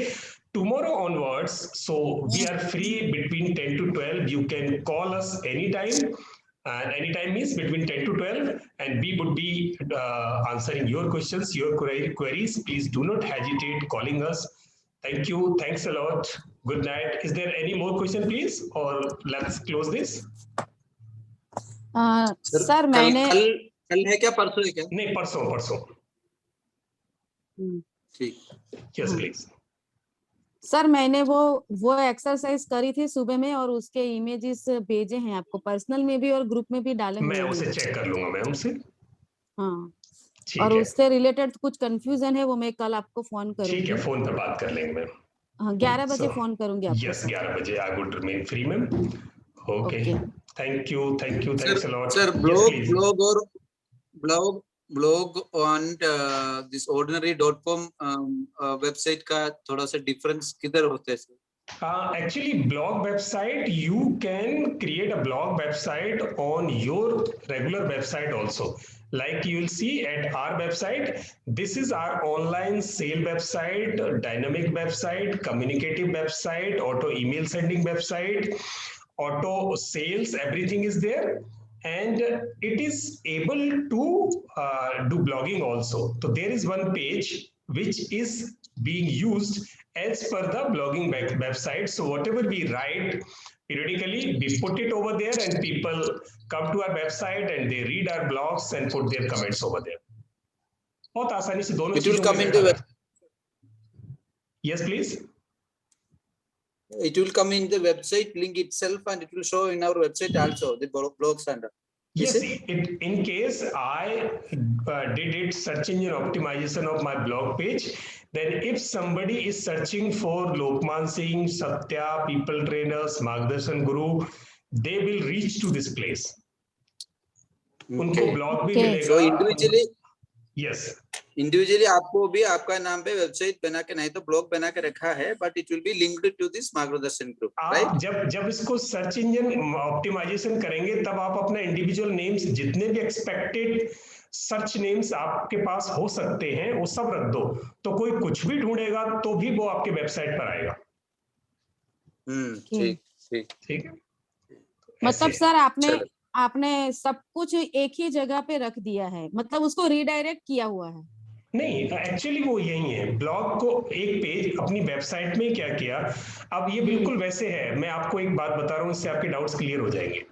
Tomorrow onwards, so we are free between 10 to 12. You can call us anytime, and anytime means between 10 to 12, and we would be answering your questions, your queries. Please do not hesitate calling us. Thank you. Thanks a lot. Good night. Is there any more question, please, or let's close this? Sir मैंने कल है क्या, परसों है क्या? नहीं, परसों। ठीक। Yes, please. सर मैंने वो एक्सरसाइज करी थी सुबह में, और उसके इमेजेस भेजे हैं आपको, पर्सनल में भी और ग्रुप में भी डाले हुए मैं हैं। उसे चेक कर लूंगा मैम से। हाँ, और उससे रिलेटेड कुछ कंफ्यूजन है, वो मैं कल आपको फोन करूंगी। ठीक है, फोन पे बात कर लेंगे मैम। हाँ, 11 बजे फोन करूंगी आपको। यस, 11 बजे I would remain free ma'am. Okay, thank you, thanks a lot. Sir blog on this ordinary.com website का थोड़ा सा डिफरेंस किधर होता है sir? Actually, blog website, you can create a blog website on your regular website also. Like you will see at our website, this is our online sale website, dynamic website, communicative website, auto email sending website, auto sales, everything is there. And it is able to do blogging also. So there is one page which is being used as per the blogging website. So whatever we write periodically, we put it over there, and people come to our website and they read our blogs and put their comments over there. बहुत आसानी से दोनों चीजों में। Yes, please. It will come in the website link itself, and it will show in our website also, the blog standard. Yes, in case I did it search engine optimization of my blog page, then if somebody is searching for Lokman Singh, Satya, people trainers, Margdarshan Guru, they will reach to this place. उनको blog भी मिलेगा। So individually, yes, इंडिविजुअली आपको भी आपका नाम पे वेबसाइट बना के, नहीं तो ब्लॉग बना के रखा है, but it will be linked to this Margdarshan group, right? जब इसको सर्च इंजन ऑप्टिमाइजेशन करेंगे, तब आप अपना इंडिविजुअल नेम्स, जितने भी एक्सपेक्टेड सर्च नेम्स आपके पास हो सकते हैं, वो सब रख दो, तो कोई कुछ भी ढूंढेगा तो भी वो आपके वेबसाइट पर आएगा। ठीक है। मतलब सर आपने सब कुछ एक ही जगह पे रख दिया है, मतलब उसको रीडायरेक्ट किया हुआ है? नहीं, एक्चुअली वो यही है, ब्लॉग को एक पेज अपनी वेबसाइट में क्या किया। अब ये बिल्कुल वैसे है, मैं आपको एक बात बता रहा हूँ, इससे आपके डाउट्स क्लियर हो जाएंगे।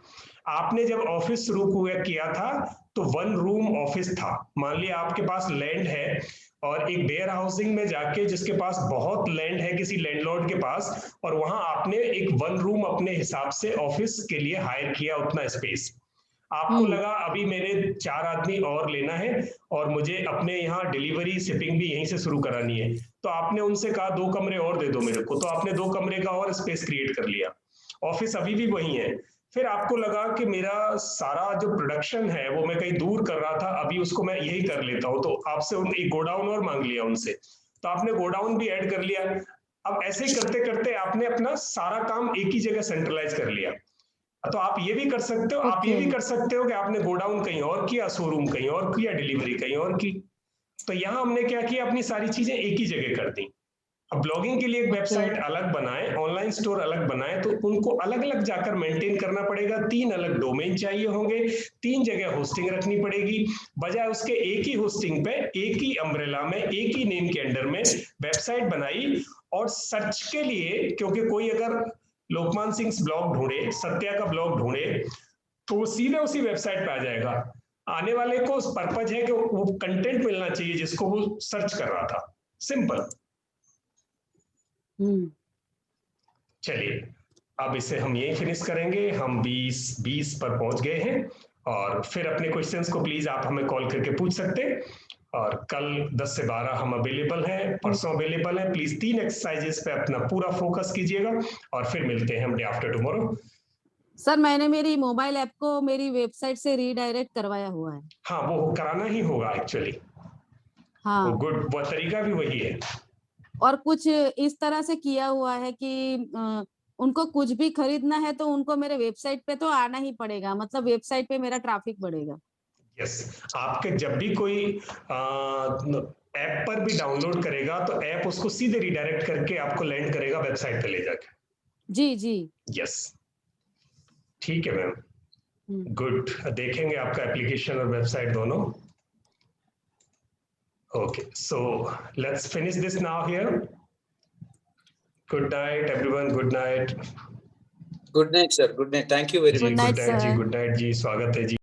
आपने जब ऑफिस शुरू किया था तो 1 रूम ऑफिस था। मान लिया आपके पास लैंड है, और एक वेयर हाउसिंग में जाके जिसके पास बहुत लैंड है किसी लैंडलॉर्ड के पास, और वहां आपने एक 1 रूम अपने हिसाब से ऑफिस के लिए हायर किया, उतना स्पेस। आपको लगा अभी मेरे 4 आदमी और लेना है और मुझे अपने यहाँ डिलीवरी शिपिंग भी यहीं से शुरू करानी है, तो आपने उनसे कहा 2 कमरे और दे दो मेरे को, तो आपने 2 कमरे का और स्पेस क्रिएट कर लिया, ऑफिस अभी भी वही है। फिर आपको लगा कि मेरा सारा जो प्रोडक्शन है वो मैं कहीं दूर कर रहा था, अभी उसको मैं यही कर लेता हूँ, तो आपसे एक गोडाउन और मांग लिया उनसे, तो आपने गोडाउन भी ऐड कर लिया। अब ऐसे ही करते करते आपने अपना सारा काम एक ही जगह सेंट्रलाइज कर लिया। तो आप ये भी कर सकते हो, आप ये भी कर सकते हो कि आपने गोडाउन कहीं और किया, शोरूम कहीं और किया, डिलीवरी कहीं और की। तो यहाँ हमने क्या किया, अपनी सारी चीजें एक ही जगह कर दी। अब ब्लॉगिंग के लिए एक वेबसाइट अलग बनाए, ऑनलाइन स्टोर अलग बनाए, तो उनको अलग अलग जाकर मेंटेन करना पड़ेगा, 3 अलग डोमेन चाहिए होंगे, 3 जगह होस्टिंग रखनी पड़ेगी, बजाय उसके एक ही होस्टिंग पे एक ही अम्ब्रेला में एक ही नेम के अंडर में वेबसाइट बनाई। और सर्च के लिए, क्योंकि कोई अगर लोकमान सिंह ब्लॉग ढूंढे, सत्या का ब्लॉग ढूंढे, तो वो सीधे उसी वेबसाइट पे आ जाएगा। आने वाले को पर्पज है कि वो कंटेंट मिलना चाहिए जिसको वो सर्च कर रहा था, सिंपल। चलिए अब इसे हम यही फिनिश करेंगे, हम 20 पर पहुंच गए हैं, और फिर अपने क्वेश्चंस को प्लीज आप हमें कॉल करके पूछ सकते हैं, और कल 10 से 12 हम अवेलेबल हैं, परसों अवेलेबल हैं। प्लीज 3 एक्सरसाइजेस पे अपना पूरा फोकस कीजिएगा, और फिर मिलते हैं हम डे आफ्टर टुमारो। सर मैंने मेरी मोबाइल ऐप को मेरी वेबसाइट से रीडायरेक्ट करवाया हुआ है। हाँ, वो कराना ही होगा एक्चुअली। हाँ, वो गुड, वो तरीका भी वही है। और कुछ इस तरह से किया हुआ है कि उनको कुछ भी खरीदना है तो उनको मेरे वेबसाइट पे तो आना ही पड़ेगा, मतलब वेबसाइट पे मेरा ट्रैफिक बढ़ेगा। यस, आपके जब भी कोई ऐप पर भी डाउनलोड करेगा तो ऐप उसको सीधे रिडायरेक्ट करके आपको लैंड करेगा वेबसाइट पे ले जाके। जी जी। यस, ठीक है मैम, गुड। देखेंगे आपका एप्लीकेशन और वेबसाइट दोनों। Okay, so let's finish this now here. Good night, everyone. Good night. Good night, sir. Good night. Thank you very much. Good night, sir. Ji, good night जी, स्वागत है जी।